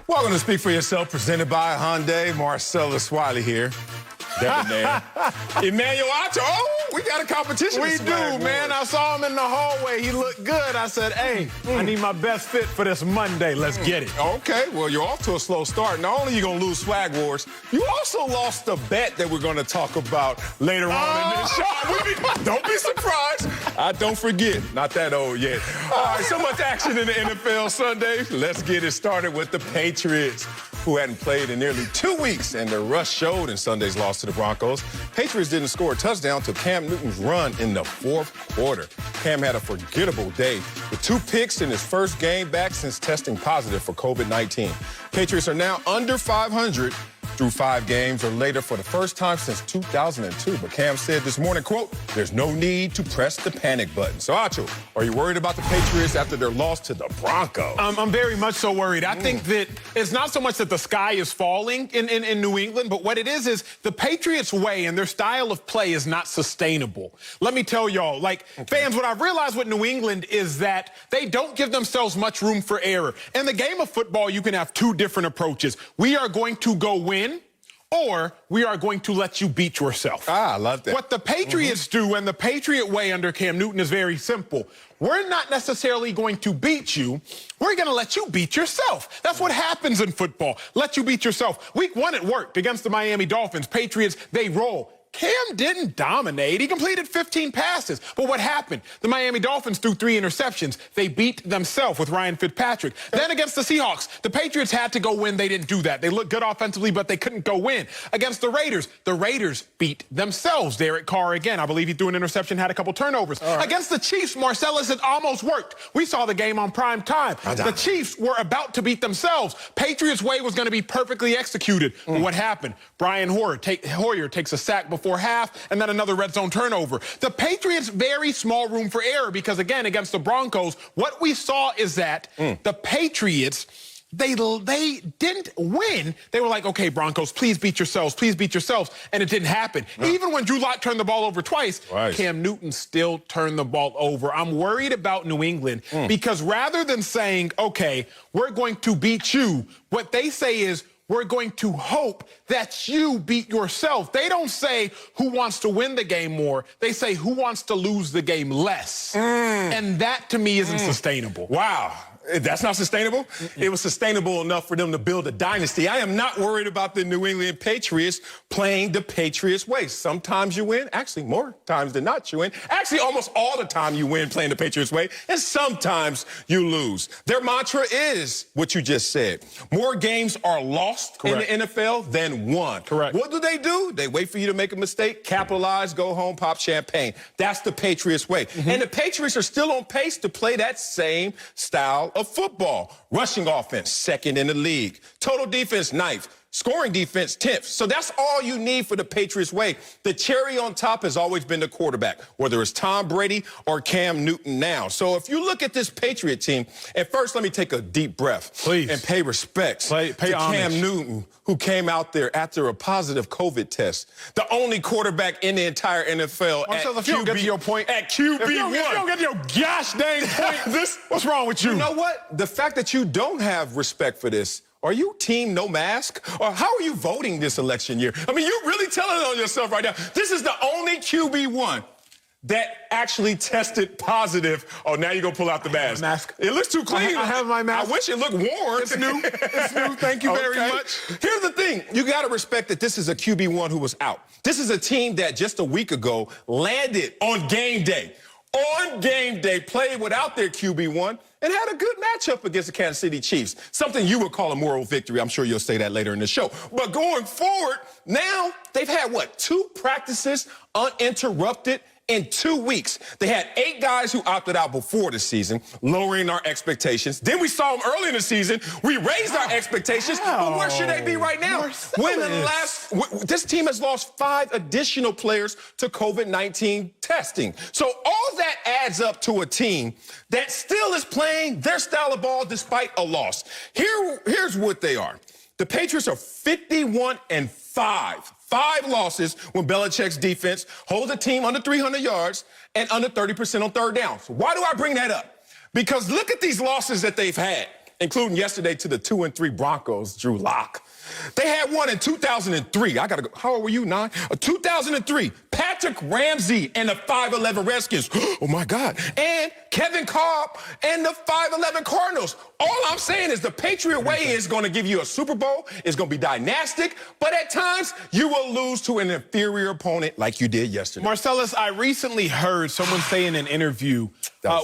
Welcome to Speak for Yourself, presented by Hyundai. Marcellus Wiley here. Debonair. Emmanuel Otto. Oh, we got a competition. We do, man. I saw him in the hallway. He looked good. I said, hey, I need my best fit for this Monday. Let's get it. Okay, well, you're off to a slow start. Not only are you going to lose Swag Wars, you also lost the bet that we're going to talk about later on in this show. Don't be surprised. Don't forget. Not that old yet. All right, so much action in the NFL Sunday. Let's get it started with the Patriots, who hadn't played in nearly 2 weeks, and the rust showed in Sunday's loss to the Broncos. Patriots didn't score a touchdown till Cam Newton's run in the fourth quarter. Cam had a forgettable day with 2 picks in his first game back since testing positive for COVID-19. Patriots are now under 500 through 5 games or later for the first time since 2002. But Cam said this morning, quote, "There's no need to press the panic button." So, Acho, are you worried about the Patriots after their loss to the Broncos? I'm very much so worried. I think that it's not so much that the sky is falling in New England, but what it is the Patriots' way and their style of play is not sustainable. Let me tell y'all, fans, what I've realized with New England is that they don't give themselves much room for error. In the game of football, you can have 2 different approaches. We are going to go win, or we are going to let you beat yourself. I love that. What the Patriots do, and the Patriot way under Cam Newton, is very simple. We're not necessarily going to beat you. We're going to let you beat yourself. That's what happens in football. Let you beat yourself. Week 1, it worked against the Miami Dolphins. Patriots, they roll. Cam didn't dominate. He completed 15 passes. But what happened? The Miami Dolphins threw 3 interceptions. They beat themselves with Ryan Fitzpatrick. Then against the Seahawks, the Patriots had to go win. They didn't do that. They looked good offensively, but they couldn't go win. Against the Raiders beat themselves. Derek Carr again. I believe he threw an interception, had a couple turnovers. Right. Against the Chiefs, Marcellus, it almost worked. We saw the game on prime time. The Chiefs were about to beat themselves. Patriots' way was going to be perfectly executed. But what happened? Brian Hoyer takes a sack before half, and then another red zone turnover. The Patriots, very small room for error because, again, against the Broncos, what we saw is that the Patriots, they didn't win. They were like, okay, Broncos, please beat yourselves, and it didn't happen. Even when Drew Lock turned the ball over twice, Cam Newton still turned the ball over. I'm worried about New England because rather than saying, okay, we're going to beat you, what they say is, we're going to hope that you beat yourself. They don't say who wants to win the game more. They say who wants to lose the game less. And that, to me, isn't sustainable. Wow. That's not sustainable? It was sustainable enough for them to build a dynasty. I am not worried about the New England Patriots playing the Patriots way. Sometimes you win. Actually, more times than not you win. Actually, almost all the time you win playing the Patriots way. And sometimes you lose. Their mantra is what you just said. More games are lost in the NFL than won. Correct. What do? They wait for you to make a mistake, capitalize, go home, pop champagne. That's the Patriots way. And the Patriots are still on pace to play that same style of football. Rushing offense, 2nd in the league. Total defense, 9th. Scoring defense, 10th. So that's all you need for the Patriots way. The cherry on top has always been the quarterback, whether it's Tom Brady or Cam Newton now. So if you look at this Patriot team, and first let me take a deep breath. Please. And pay respects to Cam Newton, who came out there after a positive COVID test. The only quarterback in the entire NFL if you don't get to your point, at QB1. If you don't get to your gosh dang point, what's wrong with you? You know what? The fact that you don't have respect for this, are you team no mask? Or how are you voting this election year? I mean, you're really telling it on yourself right now. This is the only QB1 that actually tested positive. Oh, now you're going to pull out the mask. It looks too clean. I have my mask. I wish it looked worn. It's new. It's new. Thank you very much. Here's the thing. You got to respect that this is a QB1 who was out. This is a team that just a week ago landed on game day. Played without their QB1 and had a good matchup against the Kansas City Chiefs. Something you would call a moral victory. I'm sure you'll say that later in the show. But going forward, now they've had, 2 practices uninterrupted in 2 weeks. They had 8 guys who opted out before the season, lowering our expectations. Then we saw them early in the season. We raised our expectations. But where should they be right now? This team has lost 5 additional players to COVID-19 testing. So all that adds up to a team that still is playing their style of ball despite a loss. Here's what they are. The Patriots are 51-5. 5 losses when Belichick's defense holds a team under 300 yards and under 30% on third downs. Why do I bring that up? Because look at these losses that they've had. including yesterday to the 2-3 Broncos, Drew Lock. They had one in 2003. I got to go. How old were you, 9? 2003. Patrick Ramsey and the 5'11 Redskins. Oh, my God. And Kevin Cobb and the 5'11 Cardinals. All I'm saying is the Patriot way is going to give you a Super Bowl. It's going to be dynastic. But at times, you will lose to an inferior opponent like you did yesterday. Marcellus, I recently heard someone say in an interview,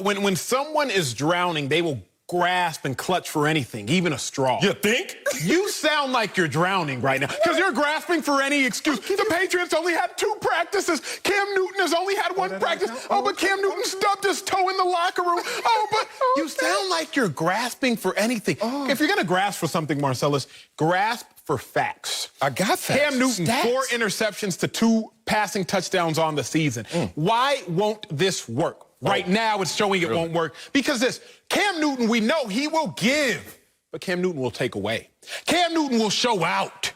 when someone is drowning, they will grasp and clutch for anything, even a straw. You think? You sound like you're drowning right now because you're grasping for any excuse. The Patriots only had 2 practices. Cam Newton has only had 1 practice. Oh, but Cam Newton stubbed his toe in the locker room. Oh, but you sound like you're grasping for anything. If you're going to grasp for something, Marcellus, grasp for facts. I got facts. Cam Newton, Stats. 4 interceptions to 2 passing touchdowns on the season. Why won't this work? Right now, it's showing it won't work. Because Cam Newton, we know he will give, but Cam Newton will take away. Cam Newton will show out,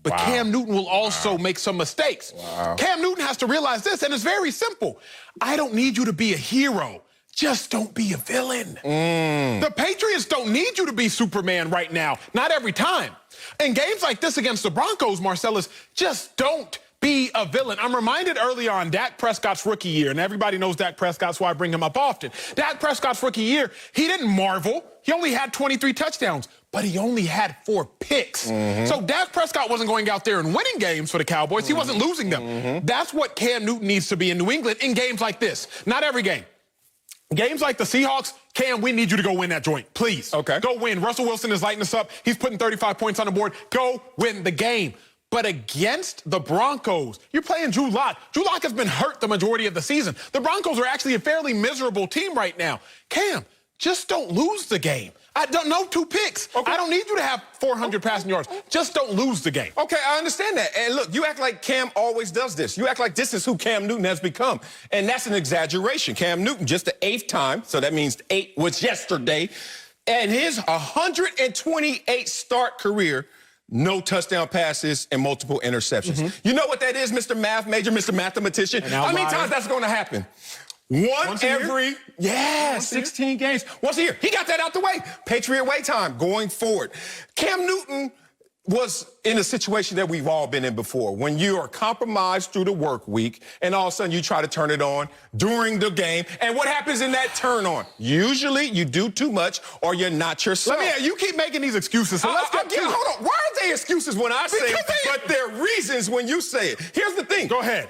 but Cam Newton will also make some mistakes. Cam Newton has to realize this, and it's very simple. I don't need you to be a hero. Just don't be a villain. The Patriots don't need you to be Superman right now. Not every time. In games like this against the Broncos, Marcellus, just don't be a villain. I'm reminded early on, Dak Prescott's rookie year, and everybody knows Dak Prescott, so I bring him up often. Dak Prescott's rookie year, he didn't marvel. He only had 23 touchdowns, but he only had 4 picks. So Dak Prescott wasn't going out there and winning games for the Cowboys. He wasn't losing them. That's what Cam Newton needs to be in New England in games like this. Not every game. Games like the Seahawks, Cam, we need you to go win that joint, please. Okay. Go win. Russell Wilson is lighting us up. He's putting 35 points on the board. Go win the game. But against the Broncos, you're playing Drew Lock. Drew Lock has been hurt the majority of the season. The Broncos are actually a fairly miserable team right now. Cam, just don't lose the game. I don't know 2 picks. I don't need you to have 400 passing yards. Just don't lose the game. Okay, I understand that. And look, you act like Cam always does this. You act like this is who Cam Newton has become. And that's an exaggeration. Cam Newton, just the 8th time, so that means 8 was yesterday. And his 128 start career, no touchdown passes and multiple interceptions. You know what that is, Mr. Math Major, Mr. Mathematician? How many times that's going to happen? Once every, 16 games. Once a year. He got that out the way. Patriot way time going forward. Cam Newton was in a situation that we've all been in before. When you are compromised through the work week and all of a sudden you try to turn it on during the game. And what happens in that turn on? Usually you do too much or you're not yourself. You keep making these excuses. So let's get to it. Hold on. Why are they excuses when I say it, but they're reasons when you say it? Here's the thing. Go ahead.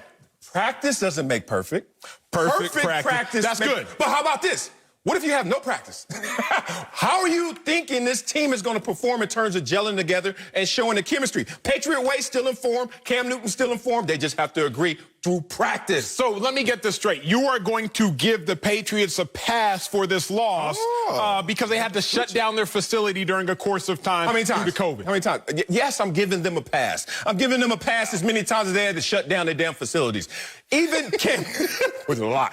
Practice doesn't make perfect. Perfect practice. That's good. But how about this? What if you have no practice? How are you thinking this team is going to perform in terms of gelling together and showing the chemistry? Patriot way still in form. Cam Newton still in form. They just have to agree through practice. So let me get this straight. You are going to give the Patriots a pass for this loss because they had to shut down their facility during a course of time due to COVID. How many times? Yes, I'm giving them a pass. I'm giving them a pass as many times as they had to shut down their damn facilities. Even Cam, was a lot.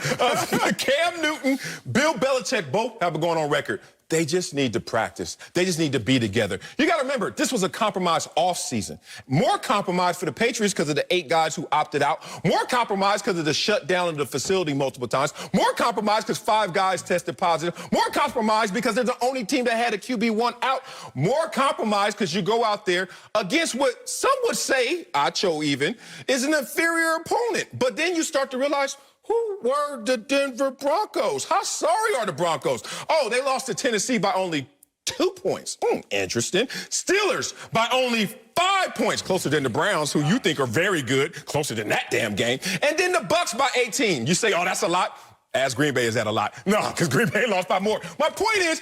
Cam Newton, Bill Belichick, both have been going on record. They just need to practice. They just need to be together. You got to remember, this was a compromised offseason. More compromised for the Patriots because of the 8 guys who opted out. More compromised because of the shutdown of the facility multiple times. More compromised because 5 guys tested positive. More compromised because they're the only team that had a QB1 out. More compromised because you go out there against what some would say, Acho even, is an inferior opponent. But then you start to realize, who were the Denver Broncos? How sorry are the Broncos? Oh, they lost to Tennessee by only 2 points. Interesting. Steelers by only 5 points, closer than the Browns, who you think are very good, closer than that damn game. And then the Bucs by 18. You say, oh, that's a lot? Ask Green Bay, is that a lot? No, because Green Bay lost by more. My point is,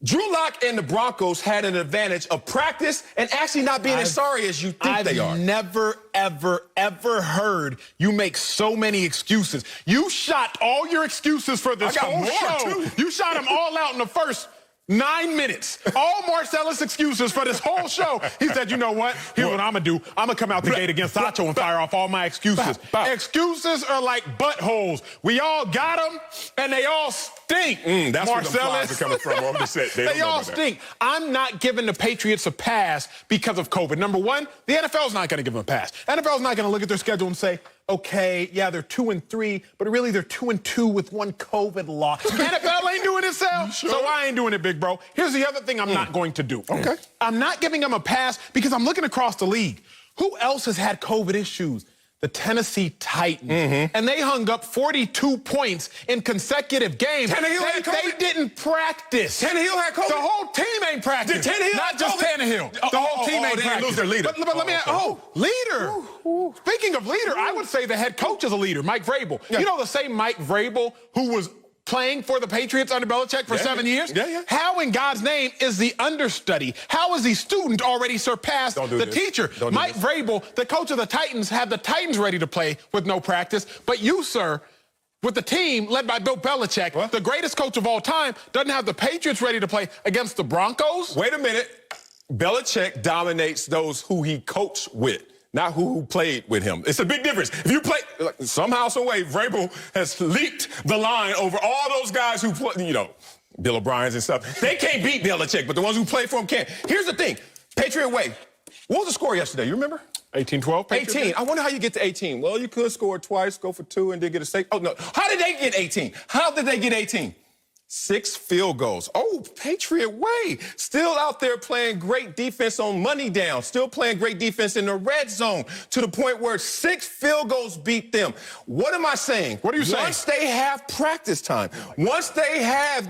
Drew Lock and the Broncos had an advantage of practice and actually not being as sorry as you think they are. I've never, ever heard you make so many excuses. You shot all your excuses for this whole show. You shot them all out in the first 9 minutes. All Marcellus excuses for this whole show. He said, you know what? Here's what I'm going to do. I'm going to come out the gate against Sacho and fire off all my excuses. Excuses are like buttholes. We all got them, and they all stink. That's where the flies are coming from. I'm just saying, they all stink. I'm not giving the Patriots a pass because of COVID. Number one, the NFL's not going to give them a pass. NFL's not going to look at their schedule and say, okay, yeah, they're 2-3, but really they're 2-2 with one COVID loss. NFL ain't doing itself, Sure? so I ain't doing it, big bro. Here's the other thing I'm not going to do. Okay. I'm not giving them a pass because I'm looking across the league. Who else has had COVID issues? The Tennessee Titans. And they hung up 42 points in consecutive games. They didn't practice. Tannehill had COVID? The whole team ain't practiced. Did Tannehill Not have just COVID? Tannehill. The whole team ain't they practiced. lose their leader. But let me ask, leader. Speaking of leader, I would say the head coach is a leader, Mike Vrabel. Yeah. You know the same Mike Vrabel who was playing for the Patriots under Belichick for 7 years? Yeah. How in God's name is the understudy? How is the student already surpassed the teacher? Mike Vrabel, the coach of the Titans, had the Titans ready to play with no practice. But you, sir, with the team led by Bill Belichick, the greatest coach of all time, doesn't have the Patriots ready to play against the Broncos? Wait a minute. Belichick dominates those who he coached with, not who played with him. It's a big difference. If you play, somehow, some way, Vrabel has leaked the line over all those guys who play, Bill O'Brien's and stuff. They can't beat Belichick, but the ones who play for him can. Here's the thing. Patriot way. What was the score yesterday? You remember? 18-12? 18. I wonder how you get to 18. Well, you could score twice, go for 2, and then get a save. Oh, no. How did they get 18? How did they get 18? 6 field goals. Oh, Patriot way. Still out there playing great defense on money down. Still playing great defense in the red zone to the point where 6 field goals beat them. What am I saying? What are you saying? Once they have practice time, once they have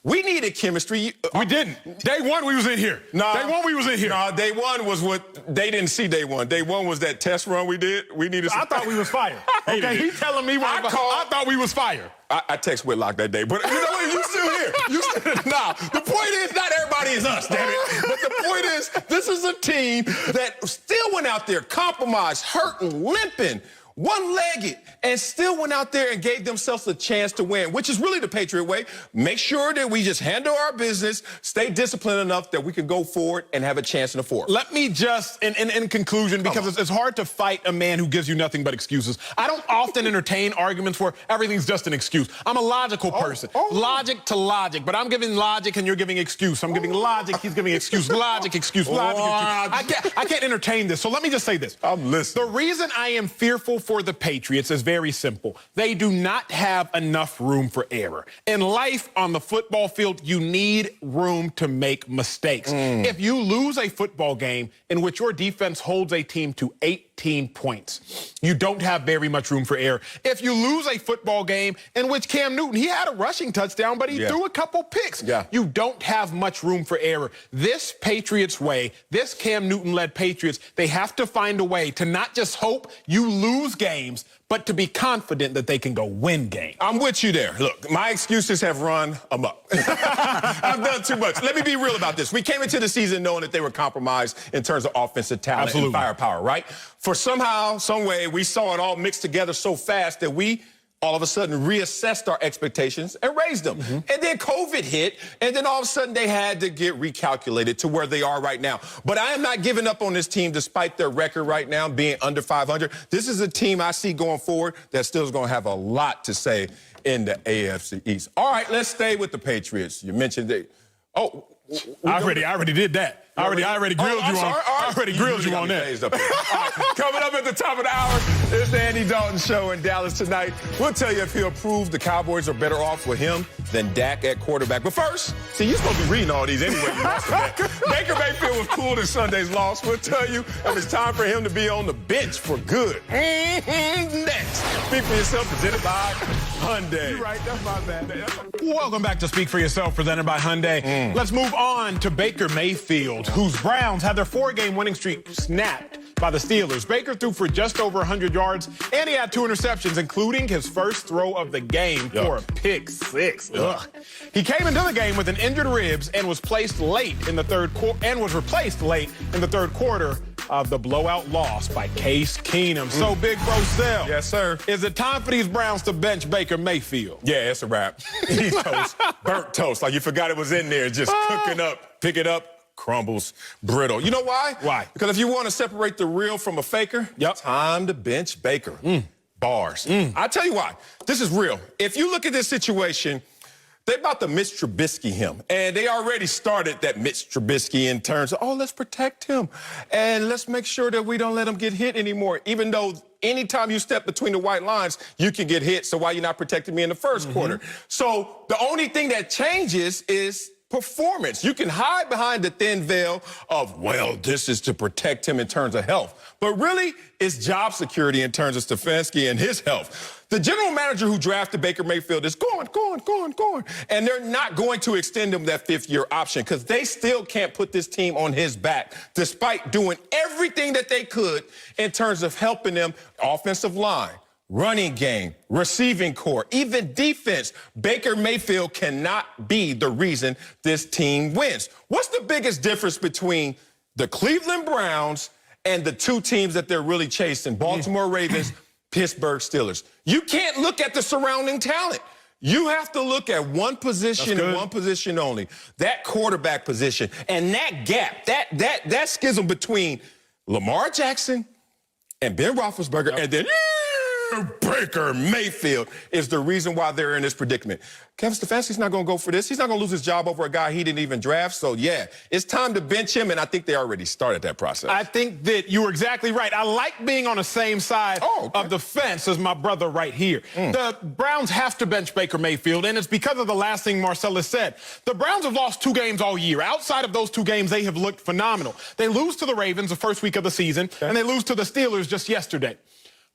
we needed chemistry. We didn't. Day one, we was in here. Day one, we was in here. Day one was what they didn't see day one. Day one was that test run we did. We needed I thought we was fired. Okay, he's telling me I thought we was fired. I text Whitlock that day, but you know what? You still here. Nah, the point is not everybody is us, damn it. But the point is, this is a team that still went out there compromised, hurting, limping, one-legged, and still went out there and gave themselves a chance to win, which is really the Patriot way. Make sure that we just handle our business, stay disciplined enough that we can go forward and have a chance in the fourth. Let me just, in conclusion, because it's hard to fight a man who gives you nothing but excuses. I don't often entertain arguments where everything's just an excuse. I'm a logical person. Logic to logic, but I'm giving logic and you're giving excuse. I'm giving logic, he's giving excuse. Logic, excuse, logic, excuse. I can't entertain this, so let me just say this. I'm listening. The reason I am fearful for the Patriots is very simple. They do not have enough room for error. In life, on the football field, you need room to make mistakes. If you lose a football game in which your defense holds a team to 18 points, you don't have very much room for error. If you lose a football game in which Cam Newton, he had a rushing touchdown, but he threw a couple picks, you don't have much room for error. This Patriots way, this Cam Newton-led Patriots, they have to find a way to not just hope you lose games, but to be confident that they can go win games. I'm with you there. Look, my excuses have run amok. I've done too much. Let me be real about this. We came into the season knowing that they were compromised in terms of offensive talent and firepower, right? For somehow, some way, we saw it all mixed together so fast that we all of a sudden reassessed our expectations and raised them. And then COVID hit, and then all of a sudden they had to get recalculated to where they are right now. But I am not giving up on this team despite their record right now being under 500. This is a team I see going forward that still is going to have a lot to say in the AFC East. All right, let's stay with the Patriots. You mentioned they... Oh, I already did that. I already grilled you on. I already grilled you on that. Coming up at the top of the hour, it's the Andy Dalton Show in Dallas tonight. We'll tell you if he'll prove the Cowboys are better off with him than Dak at quarterback. But first, see, you're supposed to be reading all these anyway. Baker Mayfield was cool in Sunday's loss. We'll tell you if it's time for him to be on the bench for good. Next, Speak for Yourself, presented by Hyundai. You're right, that's my bad. Welcome back to Speak for Yourself, presented by Hyundai. Let's move on to Baker Mayfield, whose Browns had their 4-game winning streak snapped by the Steelers. Baker threw for just over 100 yards, and he had 2 interceptions, including his first throw of the game for a pick 6. He came into the game with an injured ribs and was replaced late in the third quarter of the blowout loss by Case Keenum. So, Big Bro Sell. Yes, sir. Is it time for these Browns to bench Baker Mayfield? Yeah, it's a wrap. He's toast. Burnt toast. Like you forgot it was in there, just cooking up. Pick it up. Crumbles, brittle. You know why? Why? Because if you want to separate the real from a faker, time to bench Baker. Bars. I tell you why. This is real. If you look at this situation, They about to Mitch Trubisky him. And they already started that Mitch Trubisky in terms of, oh, let's protect him. And let's make sure that we don't let him get hit anymore. Even though anytime you step between the white lines, you can get hit. So why you not protecting me in the first quarter? So the only thing that changes is performance. You can hide behind the thin veil of, well, this is to protect him in terms of health. But really, it's job security in terms of Stefanski and his health. The general manager who drafted Baker Mayfield is going. And they're not going to extend him that fifth-year option because they still can't put this team on his back, despite doing everything that they could in terms of helping them offensive line, running game, receiving core, even defense. Baker Mayfield cannot be the reason this team wins. What's the biggest difference between the Cleveland Browns and the two teams that they're really chasing, Baltimore Ravens, Pittsburgh Steelers? You can't look at the surrounding talent. You have to look at one position and one position only, that quarterback position. And that gap, that schism between Lamar Jackson and Ben Roethlisberger and then Baker Mayfield is the reason why they're in this predicament. Kevin Stefanski's not going to go for this. He's not going to lose his job over a guy he didn't even draft. So, yeah, it's time to bench him, and I think they already started that process. I think that you were exactly right. I like being on the same side of the fence as my brother right here. The Browns have to bench Baker Mayfield, and it's because of the last thing Marcellus said. The Browns have lost 2 games all year. Outside of those 2 games, they have looked phenomenal. They lose to the Ravens the first week of the season, and they lose to the Steelers just yesterday.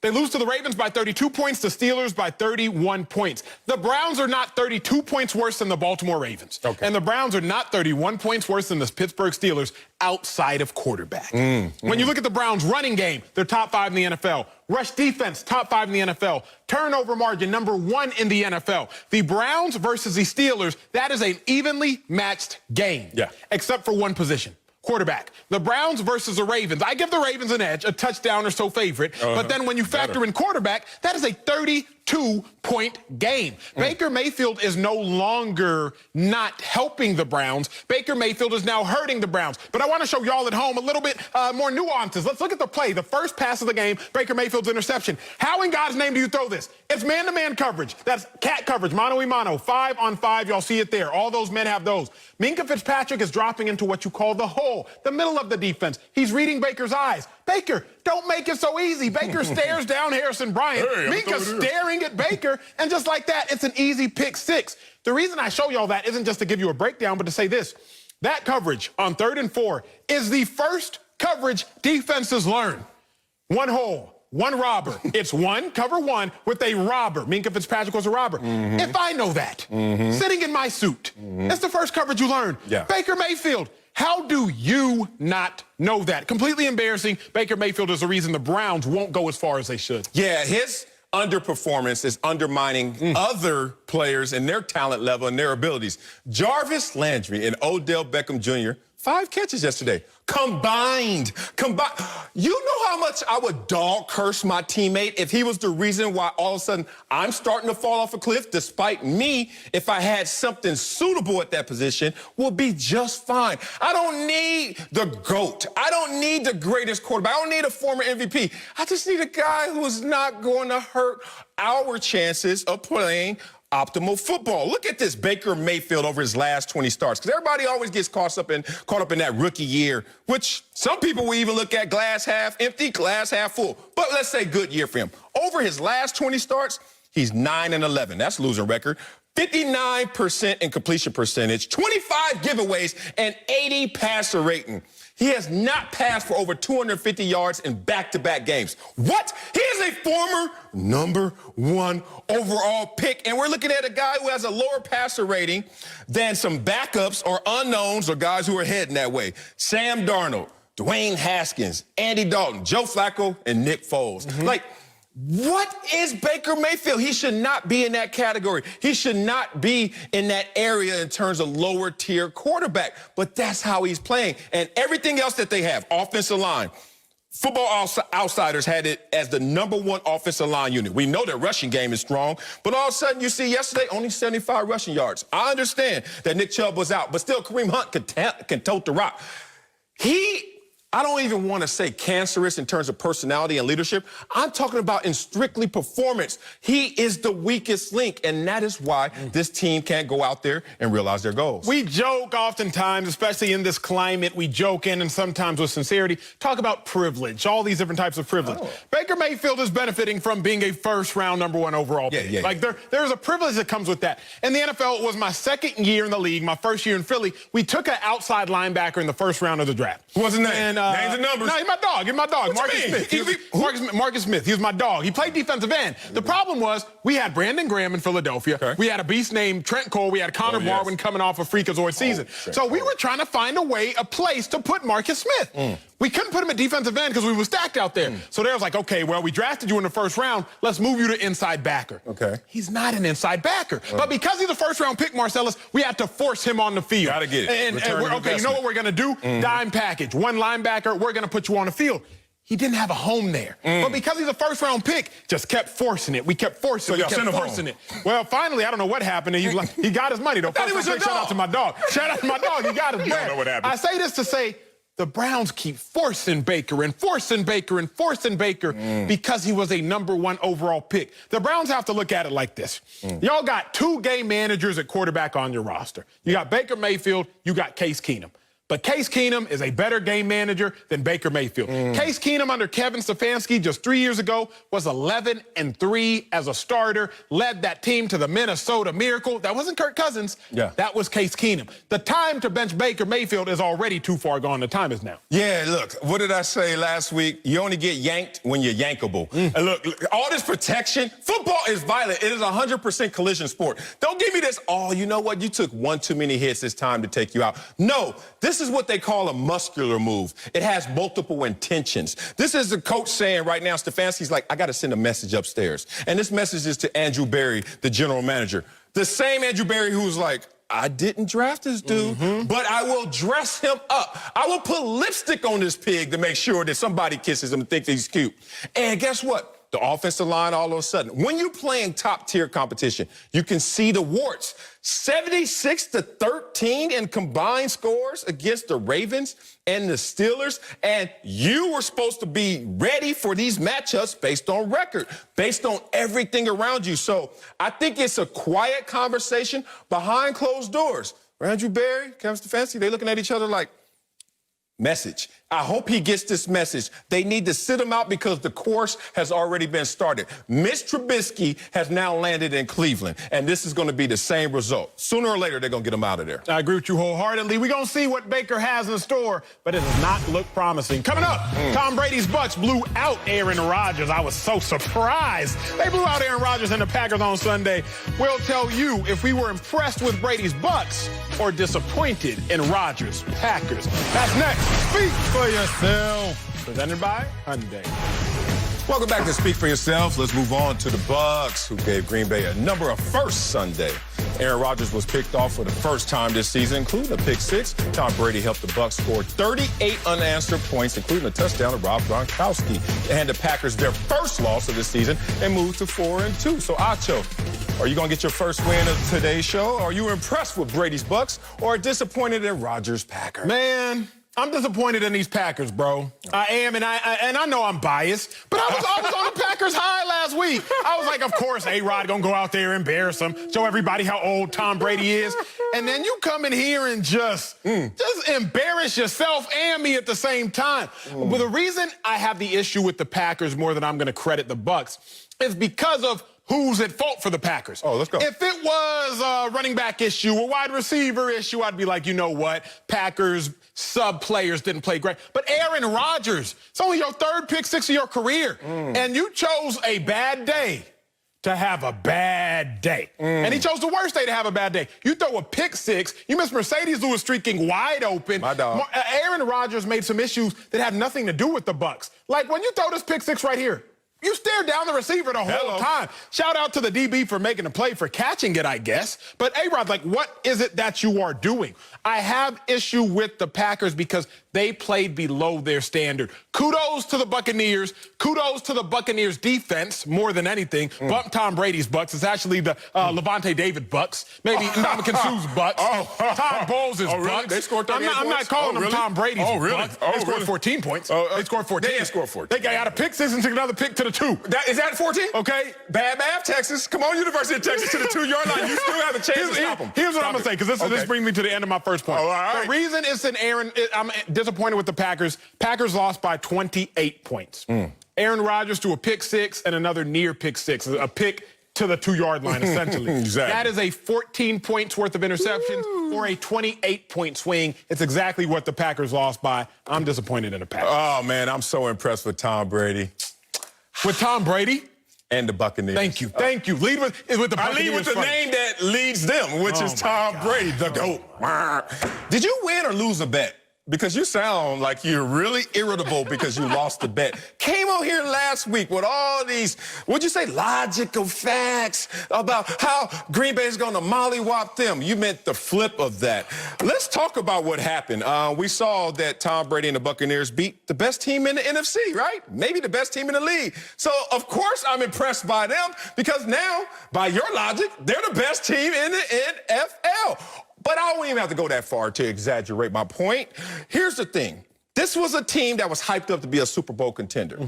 They lose to the Ravens by 32 points, the Steelers by 31 points. The Browns are not 32 points worse than the Baltimore Ravens. And the Browns are not 31 points worse than the Pittsburgh Steelers outside of quarterback. When you look at the Browns' running game, they're top 5 in the NFL. Rush defense, top 5 in the NFL. Turnover margin, number 1 in the NFL. The Browns versus the Steelers, that is an evenly matched game. Except for one position. Quarterback. The Browns versus the Ravens. I give the Ravens an edge, a touchdown or so favorite. But then when you factor in quarterback, that is a 32-point game. Baker Mayfield is no longer not helping the Browns. Baker Mayfield is now hurting the Browns. But I want to show y'all at home a little bit more nuances. Let's look at the play. The first pass of the game, Baker Mayfield's interception. How in God's name do you throw this? It's man-to-man coverage. That's cat coverage, mano-a-mano, 5-on-5. Y'all see it there. All those men have those. Minkah Fitzpatrick is dropping into what you call the hole, the middle of the defense. He's reading Baker's eyes. Baker, don't make it so easy. Baker stares down Harrison Bryant. Minkah's staring at Baker, and just like that, it's an easy pick 6. The reason I show y'all that isn't just to give you a breakdown, but to say this. That coverage on 3rd and 4 is the first coverage defenses learn. One hole. One robber. It's one, cover one, with a robber. Minkah Fitzpatrick was a robber. If I know that, sitting in my suit, that's the first coverage you learn. Baker Mayfield, how do you not know that? Completely embarrassing. Baker Mayfield is the reason the Browns won't go as far as they should. Yeah, his underperformance is undermining other players and their talent level and their abilities. Jarvis Landry and Odell Beckham Jr., 5 catches yesterday. Combined. You know how much I would dog curse my teammate if he was the reason why all of a sudden I'm starting to fall off a cliff, despite me, if I had something suitable at that position, will be just fine. I don't need the GOAT. I don't need the greatest quarterback. I don't need a former MVP. I just need a guy who is not going to hurt our chances of playing optimal football. Look at this Baker Mayfield over his last 20 starts, because everybody always gets caught up in that rookie year, which some people will even look at glass half empty, glass half full. But let's say good year for him. Over his last 20 starts, he's 9-11. That's losing record. 59% in completion percentage, 25 giveaways, and 80 passer rating. He has not passed for over 250 yards in back-to-back games. What? He is a former #1 overall pick, and we're looking at a guy who has a lower passer rating than some backups or unknowns or guys who are heading that way. Sam Darnold, Dwayne Haskins, Andy Dalton, Joe Flacco, and Nick Foles. What is Baker Mayfield? He should not be in that category. He should not be in that area in terms of lower tier quarterback. But that's how he's playing. And everything else that they have, offensive line, Football Outsiders had it as the #1 offensive line unit. We know their rushing game is strong, but all of a sudden you see yesterday only 75 rushing yards. I understand that Nick Chubb was out, but still Kareem Hunt can tote the rock. I don't even want to say cancerous in terms of personality and leadership. I'm talking about in strictly performance. He is the weakest link, and that is why this team can't go out there and realize their goals. We joke oftentimes, especially in this climate, we joke in and sometimes with sincerity, talk about privilege, all these different types of privilege. Oh. Baker Mayfield is benefiting from being a first-round #1 overall pick. Like, there's a privilege that comes with that. In the NFL, it was my second year in the league, my first year in Philly. We took an outside linebacker in the first round of the draft. What's his name? Names and numbers. No, he's my dog. He's my dog. What Marcus you mean? Smith. Marcus Smith. He was my dog. He played defensive end. The problem was we had Brandon Graham in Philadelphia. Okay. We had a beast named Trent Cole. We had Connor Barwin coming off a freakazoid season. So we were trying to find a place to put Marcus Smith. We couldn't put him at defensive end because we were stacked out there. So they was like, okay, well, we drafted you in the first round. Let's move you to inside backer. Okay. He's not an inside backer. But because he's a first-round pick, Marcellus, we had to force him on the field. Gotta get it. And okay, you know what we're going to do? Dime package. One linebacker, we're going to put you on the field. He didn't have a home there. But because he's a first-round pick, just kept forcing it. We kept forcing it. We kept forcing it. Well, finally, I don't know what happened. He got his money, though. Shout out to my dog. Shout out to my dog. He got his money. I don't know what happened. I say this to say, the Browns keep forcing Baker and forcing Baker and forcing Baker because he was a #1 overall pick. The Browns have to look at it like this. Y'all got 2 game managers at quarterback on your roster. You got Baker Mayfield, you got Case Keenum. But Case Keenum is a better game manager than Baker Mayfield. Case Keenum under Kevin Stefanski just 3 years ago was 11-3 as a starter, led that team to the Minnesota Miracle. That wasn't Kirk Cousins. That was Case Keenum. The time to bench Baker Mayfield is already too far gone. The time is now. Yeah, look, what did I say last week? You only get yanked when you're yankable. And look, all this protection, football is violent. It is 100% collision sport. Don't give me this, oh, you know what? You took one too many hits. It's time to take you out. No, this is what they call a muscular move. It has multiple intentions. This is the coach saying right now, Stefanski's like, I got to send a message upstairs. And this message is to Andrew Berry, the general manager. The same Andrew Berry who was like, I didn't draft this dude, but I will dress him up. I will put lipstick on this pig to make sure that somebody kisses him and thinks he's cute. And guess what? The offensive line, all of a sudden, when you're playing top-tier competition, you can see the warts. 76-13 in combined scores against the Ravens and the Steelers, and you were supposed to be ready for these matchups based on record, based on everything around you. So I think it's a quiet conversation behind closed doors. Andrew Berry, Kevin Stefanski, they're looking at each other like, message. I hope he gets this message. They need to sit him out because the course has already been started. Mitch Trubisky has now landed in Cleveland, and this is going to be the same result. Sooner or later, they're going to get him out of there. I agree with you wholeheartedly. We're going to see what Baker has in store, but it does not look promising. Coming up, Tom Brady's Bucs blew out Aaron Rodgers. I was so surprised. They blew out Aaron Rodgers and the Packers on Sunday. We'll tell you if we were impressed with Brady's Bucs or disappointed in Rodgers' Packers. That's next. Speak for yourself. Presented by Hyundai. Welcome back to Speak for Yourself. Let's move on to the Bucs, who gave Green Bay a number of firsts Sunday. Aaron Rodgers was picked off for the first time this season, including a pick 6. Tom Brady helped the Bucs score 38 unanswered points, including a touchdown to Rob Gronkowski, to hand the Packers their first loss of the season and move to 4-2. So, Acho, are you going to get your first win of today's show? Are you impressed with Brady's Bucs or disappointed in Rodgers' Packers? Man, I'm disappointed in these Packers, bro. I am, and I know I'm biased, but I was on the Packers high last week. I was like, of course, A-Rod gonna go out there, embarrass them, show everybody how old Tom Brady is, and then you come in here and just embarrass yourself and me at the same time. But the reason I have the issue with the Packers more than I'm gonna credit the Bucs is because of who's at fault for the Packers. Oh, let's go. If it was a running back issue, a wide receiver issue, I'd be like, you know what? Packers sub-players didn't play great. But Aaron Rodgers, it's only your third pick 6 of your career. And you chose a bad day to have a bad day. And he chose the worst day to have a bad day. You throw a pick 6, you miss Mercedes, who was streaking wide open. My dog. Aaron Rodgers made some issues that had nothing to do with the Bucs. Like when you throw this pick 6 right here, You stare down the receiver the whole time. Shout out to the DB for making a play for catching it, I guess. But, A-Rod, like, what is it that you are doing? I have issue with the Packers because they played below their standard. Kudos to the Buccaneers. Kudos to the Buccaneers defense more than anything. Bump Tom Brady's Bucs. It's actually the Levante David Bucs. Maybe Ndamukong Suh's Bucs. Todd Bowles' really? Bucs. They scored 38 I'm not calling them Tom Brady's Bucs. They scored 14 points. They scored 14. They didn't score 14. They got a pick six and took another pick to the 2. Is that 14? Okay. Bad math, Texas. Come on, University of Texas to the 2-yard line. You still have a chance to stop them. Here's what I'm going to say, because this brings me to the end of my first point. Oh, all right. The reason I'm disappointed with the Packers. Packers lost by 28 points. Aaron Rodgers threw a pick six and another near pick six, a pick to the 2-yard line, essentially. Exactly. That is a 14 points worth of interceptions or a 28-point swing. It's exactly what the Packers lost by. I'm disappointed in the Packers. Oh, man, I'm so impressed with Tom Brady. With Tom Brady? And the Buccaneers. Thank you. Thank you. Lead with the Buccaneers. I lead with the name that leads them, which is Tom Brady, the GOAT. Did you win or lose a bet? Because you sound like you're really irritable because you lost the bet. Came on here last week with all these, what'd you say, logical facts about how Green Bay is going to mollywop them. You meant the flip of that. Let's talk about what happened. We saw that Tom Brady and the Buccaneers beat the best team in the NFC, right? Maybe the best team in the league. So, of course, I'm impressed by them because now, by your logic, they're the best team in the NFL. But I don't even have to go that far to exaggerate my point. Here's the thing. This was a team that was hyped up to be a Super Bowl contender.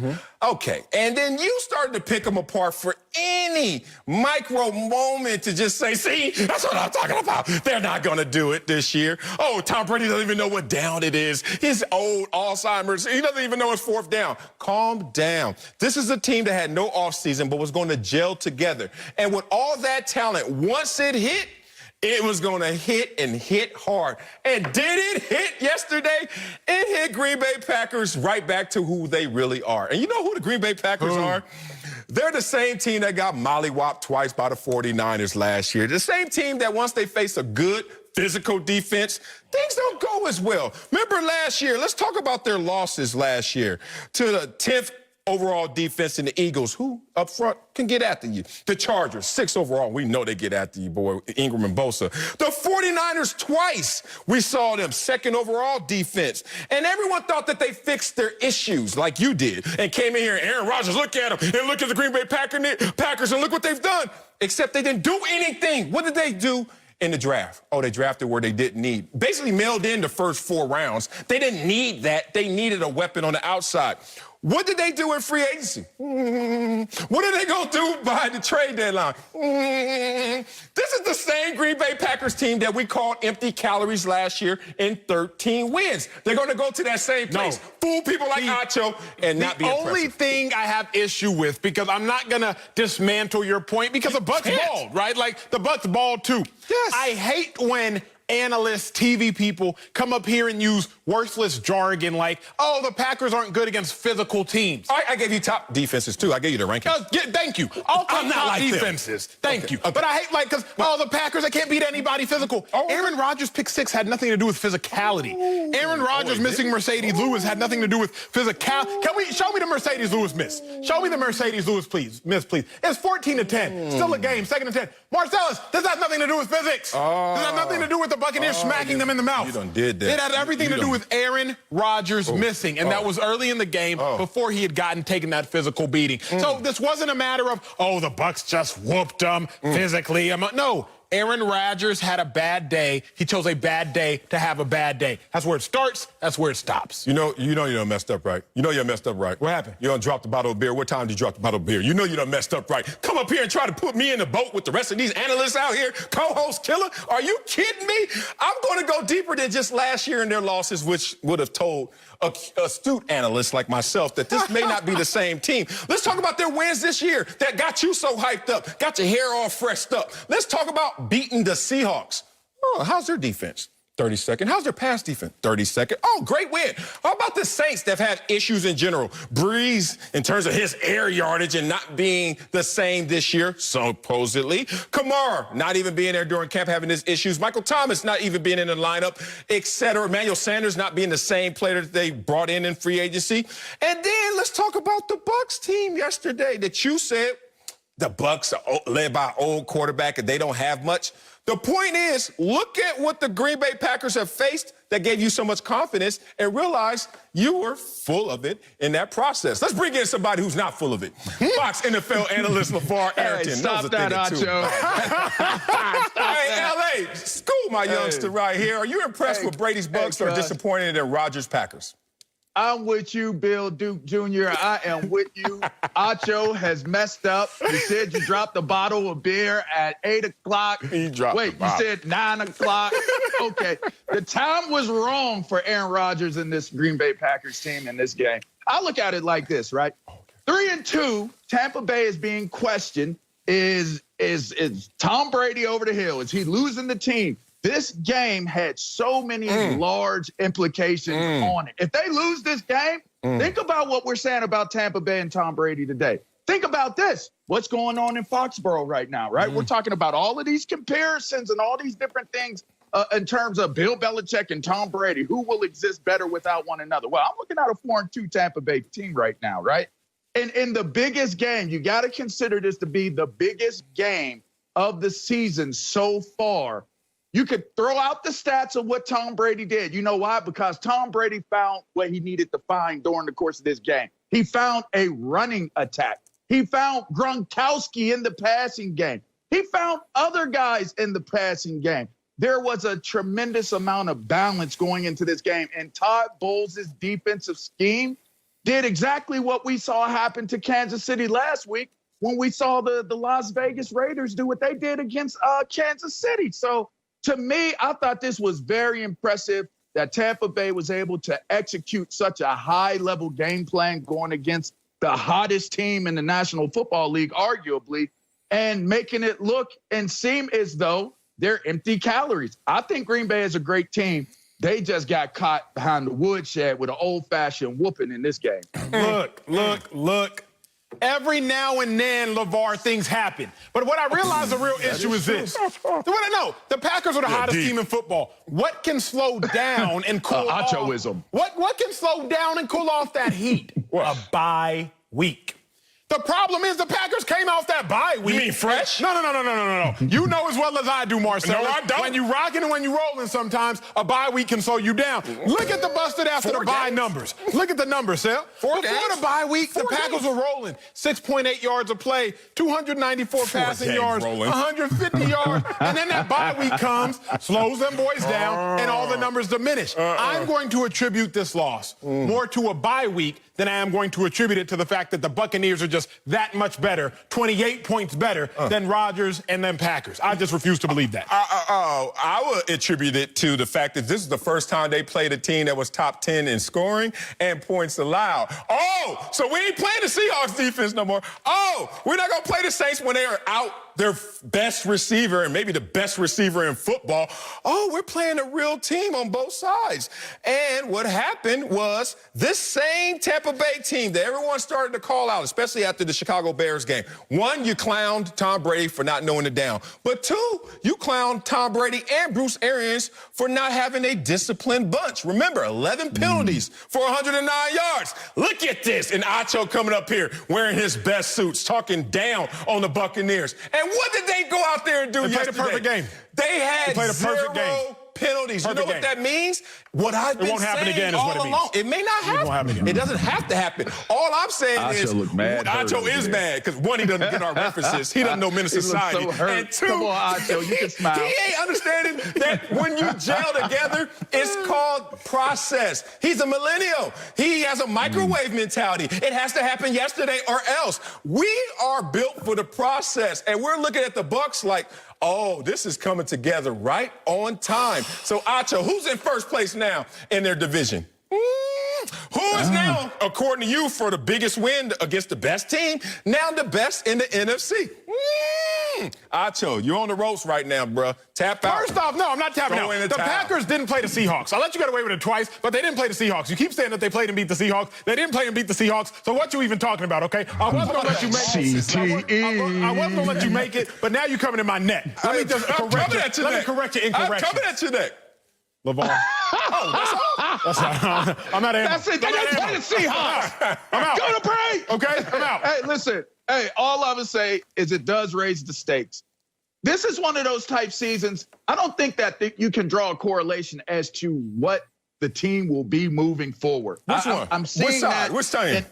Okay, and then you started to pick them apart for any micro moment to just say, see, that's what I'm talking about. They're not going to do it this year. Oh, Tom Brady doesn't even know what down it is. He's old, Alzheimer's. He doesn't even know it's 4th down. Calm down. This is a team that had no offseason but was going to gel together. And with all that talent, once it hit, it was going to hit and hit hard. And did it hit yesterday? It hit Green Bay Packers right back to who they really are. And you know who the Green Bay Packers are? They're the same team that got mollywopped twice by the 49ers last year. The same team that once they face a good physical defense, things don't go as well. Remember last year, let's talk about their losses last year to the 10th overall defense in the Eagles, who up front can get after you. The Chargers, 6th overall. We know they get after you, boy, Ingram and Bosa. The 49ers twice, we saw them 2nd overall defense. And everyone thought that they fixed their issues like you did and came in here and Aaron Rodgers, look at them and look at the Green Bay Packers and look what they've done. Except they didn't do anything. What did they do? In the draft. Oh, they drafted where they didn't need. Basically mailed in the first 4 rounds. They didn't need that. They needed a weapon on the outside. What did they do in free agency? What are they going to do by the trade deadline? This is the same Green Bay Packers team that we called empty calories last year in 13 wins. They're going to go to that same place, fool people like Acho, and not be impressive. The only thing I have issue with, because I'm not going to dismantle your point, because the Bucs balled, right? Like, the Bucs balled too. Yes. I hate when analysts, TV people come up here and use worthless jargon like, oh, the Packers aren't good against physical teams. I gave you top defenses, too. I gave you the rankings. Thank you. I'll take top like defenses. Thank you. Okay. But I hate, like, because, the Packers, they can't beat anybody physical. Aaron Rodgers' pick 6 had nothing to do with physicality. Aaron Rodgers missing Mercedes Lewis had nothing to do with physicality. Show me the Mercedes Lewis miss. Show me the Mercedes Lewis, please. Miss, please. It's 14-10. Still a game, 2nd and 10. Marcellus, this has nothing to do with physics. This has nothing to do with the Buccaneers smacking them in the mouth. You done did that. It had everything to do with Aaron Rodgers missing, and that was early in the game before he had taken that physical beating. So this wasn't a matter of, oh, the Bucs just whooped them physically. No. Aaron Rodgers had a bad day. He chose a bad day to have a bad day. That's where it starts. That's where it stops. You know you done messed up, right? You know you messed up, right? What happened? You done dropped the bottle of beer. What time did you drop the bottle of beer? You know you done messed up, right? Come up here and try to put me in the boat with the rest of these analysts out here. Co-host killer. Are you kidding me? I'm going to go deeper than just last year and their losses, which would have told astute analysts like myself that this may not be the same team. Let's talk about their wins this year that got you so hyped up, got your hair all freshed up. Let's talk about beating the Seahawks. Oh, how's their defense? 30-second. How's their pass defense? 30-second. Oh, great win. How about the Saints that have had issues in general? Breeze, in terms of his air yardage and not being the same this year, supposedly. Kamara, not even being there during camp, having his issues. Michael Thomas not even being in the lineup, etc. Emmanuel Sanders not being the same player that they brought in free agency. And then let's talk about the Bucs team yesterday that you said the Bucs are led by an old quarterback and they don't have much. The point is, look at what the Green Bay Packers have faced that gave you so much confidence and realize you were full of it in that process. Let's bring in somebody who's not full of it. Fox NFL analyst LeVar Arrington. Hey, stop that, Acho. Hey, LA, school my youngster right here. Are you impressed with Brady's Bucs or disappointed in Rodgers Packers? I'm with you, Bill Duke Jr. I am with you. Acho has messed up. You said you dropped a bottle of beer at 8 o'clock. He dropped Wait, you said 9 o'clock. Okay. The time was wrong for Aaron Rodgers and this Green Bay Packers team in this game. I look at it like this, right? 3-2, Tampa Bay is being questioned. Is Tom Brady over the hill? Is he losing the team? This game had so many large implications on it. If they lose this game, think about what we're saying about Tampa Bay and Tom Brady today. Think about this. What's going on in Foxborough right now, right? We're talking about all of these comparisons and all these different things in terms of Bill Belichick and Tom Brady. Who will exist better without one another? Well, I'm looking at a 4-2 Tampa Bay team right now, right? And in the biggest game, you got to consider this to be the biggest game of the season so far. You could throw out the stats of what Tom Brady did. You know why? Because Tom Brady found what he needed to find during the course of this game. He found a running attack. He found Gronkowski in the passing game. He found other guys in the passing game. There was a tremendous amount of balance going into this game. And Todd Bowles' defensive scheme did exactly what we saw happen to Kansas City last week when we saw the Las Vegas Raiders do what they did against Kansas City. So, to me, I thought this was very impressive that Tampa Bay was able to execute such a high-level game plan going against the hottest team in the National Football League, arguably, and making it look and seem as though they're empty calories. I think Green Bay is a great team. They just got caught behind the woodshed with an old-fashioned whooping in this game. Look. Every now and then, LeVar, things happen. But what I realize the real issue is this. The Packers are the hottest team in football. What can slow down and cool off? Achoism. What can slow down and cool off that heat? A bye week. The problem is the Packers came off that bye week. You mean fresh? No. You know as well as I do, Marcel. No, I don't. When you rocking and when you rolling sometimes, a bye week can slow you down. Look at the busted after the bye numbers. Look at the numbers, Sal. Before the bye week, the Packers were rolling. 6.8 yards a play, 294 passing yards, 150 yards. And then that bye week comes, slows them boys down, and all the numbers diminish. I'm going to attribute this loss more to a bye week than I am going to attribute it to the fact that the Buccaneers are just that much better, 28 points better than Rodgers and them Packers. I just refuse to believe that. I would attribute it to the fact that this is the first time they played a team that was top 10 in scoring and points allowed. Oh, so we ain't playing the Seahawks defense no more. Oh, we're not going to play the Saints when they are out their best receiver and maybe the best receiver in football. Oh, we're playing a real team on both sides. And what happened was this same Tampa Bay team that everyone started to call out, especially after the Chicago Bears game. One, you clowned Tom Brady for not knowing it down. But two, you clowned Tom Brady and Bruce Arians for not having a disciplined bunch. Remember, 11 penalties for 109 yards. Look at this. And Acho coming up here wearing his best suits, talking down on the Buccaneers. And what did they go out there and do yesterday? They played a perfect game. They had played a perfect game. Penalties. You know what that means? What I've been saying happen again is all what it along. means. It may not happen. It doesn't have to happen. All I'm saying is Acho is mad because, one, he doesn't get our references. He doesn't know Menace Society. So hurt. And two, come on, Acho, you can smile. He ain't understanding that when you gel together, it's called process. He's a millennial. He has a microwave mentality. It has to happen yesterday or else. We are built for the process, and we're looking at the Bucs like, oh, this is coming together right on time. So, Acho, who's in first place now in their division? Who is now, according to you, for the biggest win against the best team, now the best in the NFC? Acho, you're on the ropes right now, bro. Tap out. First off, no, I'm not tapping out. The Packers didn't play the Seahawks. I'll let you get away with it twice, but they didn't play the Seahawks. You keep saying that they played and beat the Seahawks. They didn't play and beat the Seahawks. So what you even talking about, okay? I wasn't going to let you make it. I wasn't going to let you make it, but now you're coming in my neck. Let me just correct you. Let me correct you incorrectly. I'm coming at your neck. LeVar. That's all. I'm not That's it. They didn't play the Seahawks. I'm out. Go to break. Okay, I'm out. Hey, listen. Hey, all I would say is it does raise the stakes. This is one of those type seasons. I don't think that you can draw a correlation as to what the team will be moving forward. Which one? I'm seeing that. Which team?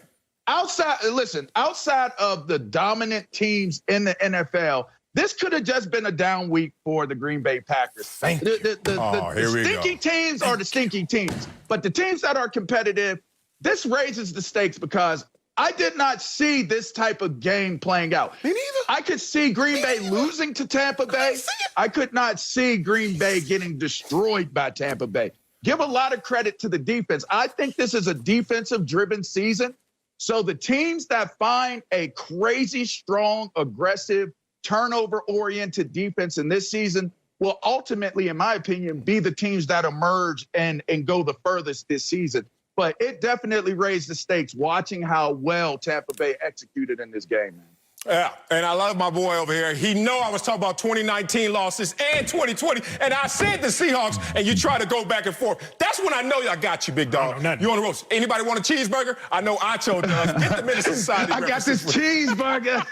Outside of the dominant teams in the NFL, this could have just been a down week for the Green Bay Packers. The stinky teams are the stinky teams. But the teams that are competitive, this raises the stakes because I did not see this type of game playing out. Me neither. I could see Green Bay losing to Tampa Bay. I could not see Green Bay getting destroyed by Tampa Bay. Give a lot of credit to the defense. I think this is a defensive-driven season. So the teams that find a crazy, strong, aggressive, turnover-oriented defense in this season will ultimately, in my opinion, be the teams that emerge and go the furthest this season. But it definitely raised the stakes watching how well Tampa Bay executed in this game, man. Yeah, and I love my boy over here. He know I was talking about 2019 losses and 2020, and I said the Seahawks, and you try to go back and forth. That's when I know I got you, big dog. You on the ropes. Anybody want a cheeseburger? I know Acho does. Get the Minnesota Society. I got this cheeseburger.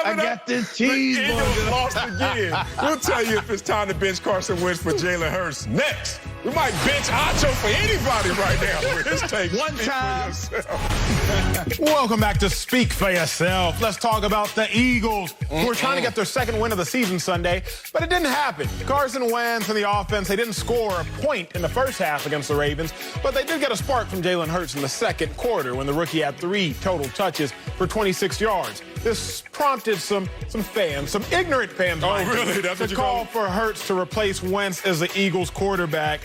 I got this cheeseburger. The Eagles lost again. We'll tell you if it's time to bench Carson Wentz for Jalen Hurts. Next, we might bench Acho for anybody right now with his take. One time. Welcome back to Speak for Yourself. Let's talk about the Eagles, who were trying to get their second win of the season Sunday, but it didn't happen. Carson Wentz and the offense, they didn't score a point in the first half against the Ravens, but they did get a spark from Jalen Hurts in the second quarter when the rookie had 3 total touches for 26 yards. This prompted some fans, some ignorant fans, to call for Hurts to replace Wentz as the Eagles quarterback.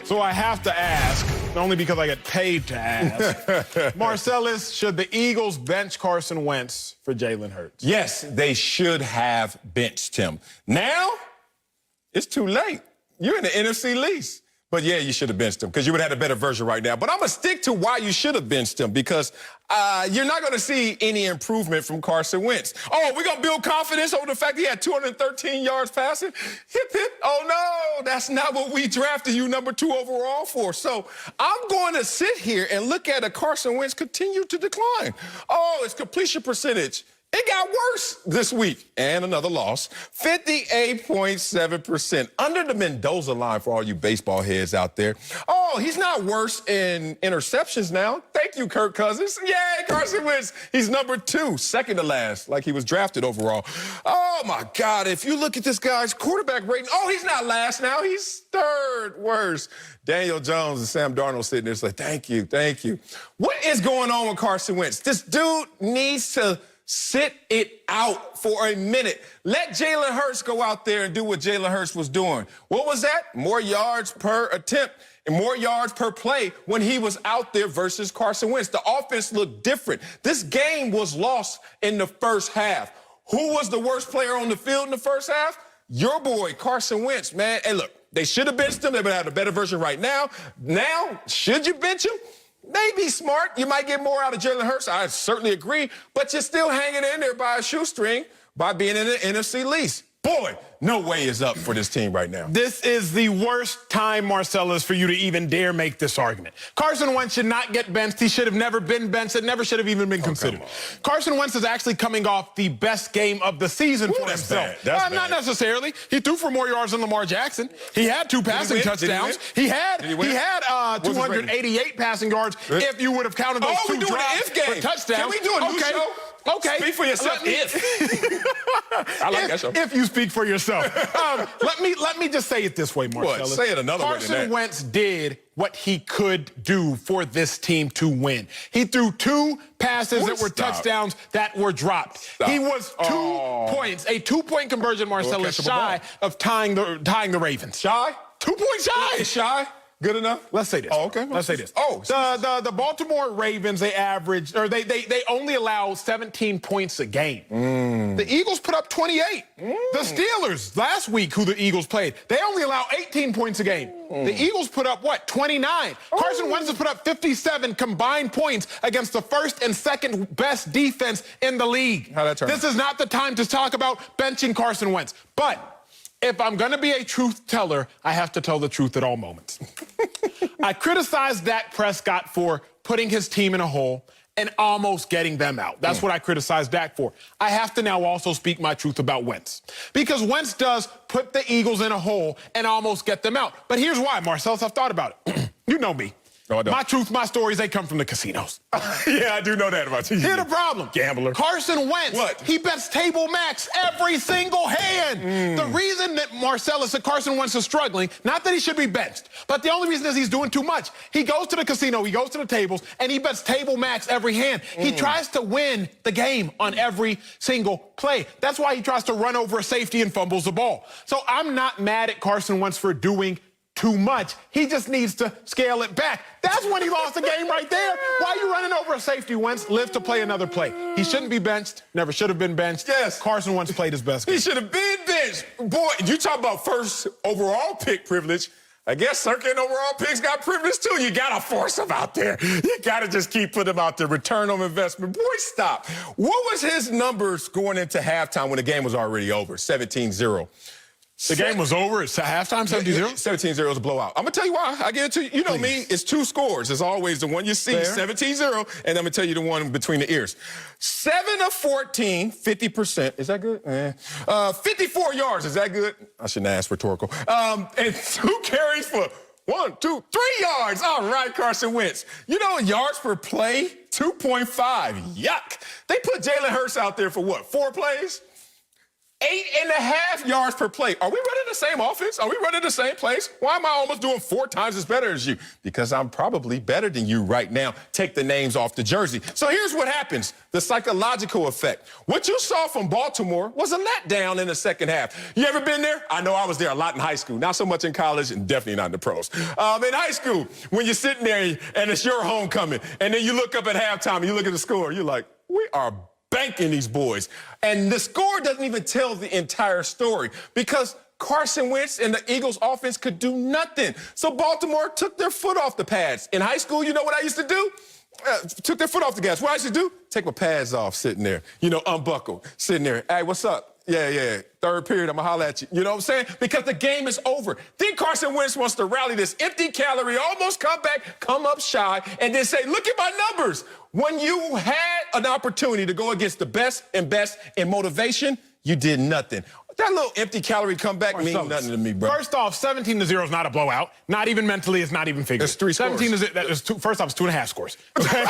So I have to ask, only because I get paid to ask, Marcellus, should the Eagles bench Carson Wentz for Jalen Hurts? Yes, they should have benched him. Now, it's too late. You're in the NFC least. But, yeah, you should have benched him because you would have had a better version right now. But I'm going to stick to why you should have benched him because you're not going to see any improvement from Carson Wentz. Oh, we're going to build confidence over the fact he had 213 yards passing? Hip, hip. Oh, no, that's not what we drafted you number 2 overall for. So I'm going to sit here and look at a Carson Wentz continue to decline. Oh, his completion percentage. It got worse this week. And another loss. 58.7%. Under the Mendoza line for all you baseball heads out there. Oh, he's not worse in interceptions now. Thank you, Kirk Cousins. Yay, Carson Wentz. He's number 2, second to last, like he was drafted overall. Oh, my God. If you look at this guy's quarterback rating, oh, he's not last now. He's 3rd worst. Daniel Jones and Sam Darnold sitting there like, thank you, thank you. What is going on with Carson Wentz? This dude needs to sit it out for a minute. Let Jalen Hurts go out there and do what Jalen Hurts was doing. What was that? More yards per attempt and more yards per play when he was out there versus Carson Wentz. The offense looked different. This game was lost in the first half. Who was the worst player on the field in the first half? Your boy, Carson Wentz, man. Hey, look, they should have benched him. They would have a better version right now. Now, should you bench him? Maybe smart. You might get more out of Jalen Hurts. I certainly agree. But you're still hanging in there by a shoestring by being in the NFC least. Boy, no way is up for this team right now. This is the worst time, Marcellus, for you to even dare make this argument. Carson Wentz should not get benched. He should have never been benched. It never should have even been considered. Carson Wentz is actually coming off the best game of the season for himself. Not necessarily. He threw for more yards than Lamar Jackson. He had 2 passing touchdowns. He had 288 passing yards if you would have counted those 2 drops for touchdowns. Can we do a new show? Okay. Speak for yourself. I like that show. If you speak for yourself. Let me just say it this way, Marcellus. Say it another way than that. Carson Wentz did what he could do for this team to win. He threw 2 passes that were touchdowns that were dropped. He was 2 points, a 2-point conversion, Marcellus, shy of tying the Ravens. Shy? 2 points shy. Shy? Good enough? Let's say this. Oh, okay. Let's say this. Oh, the Baltimore Ravens, they only allow 17 points a game. The Eagles put up 28. The Steelers, last week, who the Eagles played, they only allow 18 points a game. The Eagles put up, what, 29? Carson Wentz has put up 57 combined points against the first and second best defense in the league. How'd that turn out? This is not the time to talk about benching Carson Wentz. But if I'm going to be a truth teller, I have to tell the truth at all moments. I criticized Dak Prescott for putting his team in a hole and almost getting them out. That's what I criticized Dak for. I have to now also speak my truth about Wentz. Because Wentz does put the Eagles in a hole and almost get them out. But here's why, Marcellus, I've thought about it. You know me. No, I don't. My truth, my stories, they come from the casinos. Yeah, I do know that about you. Here's the problem. Gambler. Carson Wentz, What? He bets table max every single hand. The reason that Marcellus and Carson Wentz is struggling, not that he should be benched, but the only reason is he's doing too much. He goes to the casino, he goes to the tables, and he bets table max every hand. He tries to win the game on every single play. That's why he tries to run over a safety and fumbles the ball. So I'm not mad at Carson Wentz for doing too much. He just needs to scale it back. That's when he lost the game right there. Why are you running over a safety, Wentz? Live to play another play. He shouldn't be benched. Never should have been benched. Yes. Carson Wentz played his best game. He should have been benched. Boy, you talk about first overall pick privilege. I guess second overall picks got privilege too. You got to force them out there. You got to just keep putting them out there. Return on investment. Boy, stop. What was his numbers going into halftime when the game was already over? 17-0. The game was over at halftime, 17-0? 17-0 is a blowout. I'm going to tell you why. I get it to you. You know me. It's two scores. It's always the one you see, 17-0, and I'm going to tell you the one between the ears. 7 of 14, 50%. Is that good? 54 yards. Is that good? I shouldn't ask rhetorical. And 2 carries for 1, 2, 3 yards. All right, Carson Wentz. You know, yards per play, 2.5. Yuck. They put Jalen Hurts out there for what, 4 plays? 8.5 yards per play. Are we running the same offense? Are we running the same plays? Why am I almost doing 4 times as better as you? Because I'm probably better than you right now. Take the names off the jersey. So here's what happens, the psychological effect. What you saw from Baltimore was a letdown in the second half. You ever been there? I know I was there a lot in high school. Not so much in college and definitely not in the pros. In high school, when you're sitting there and it's your homecoming, and then you look up at halftime and you look at the score, you're like, we are banking these boys. And the score doesn't even tell the entire story because Carson Wentz and the Eagles offense could do nothing. So Baltimore took their foot off the pads. In high school, you know what I used to do? Took their foot off the gas. What I used to do? Take my pads off sitting there. You know, unbuckled, sitting there. Hey, what's up? Yeah. Third period, I'm going to holler at you. You know what I'm saying? Because the game is over. Then Carson Wentz wants to rally this empty calorie, almost come back, come up shy, and then say, look at my numbers. When you had an opportunity to go against the best in motivation, you did nothing. That little empty calorie comeback means nothing to me, bro. First off, 17-0 is not a blowout. Not even mentally, it's not even figurative. It's 3 scores. 17 first off, it's 2.5 scores. Okay?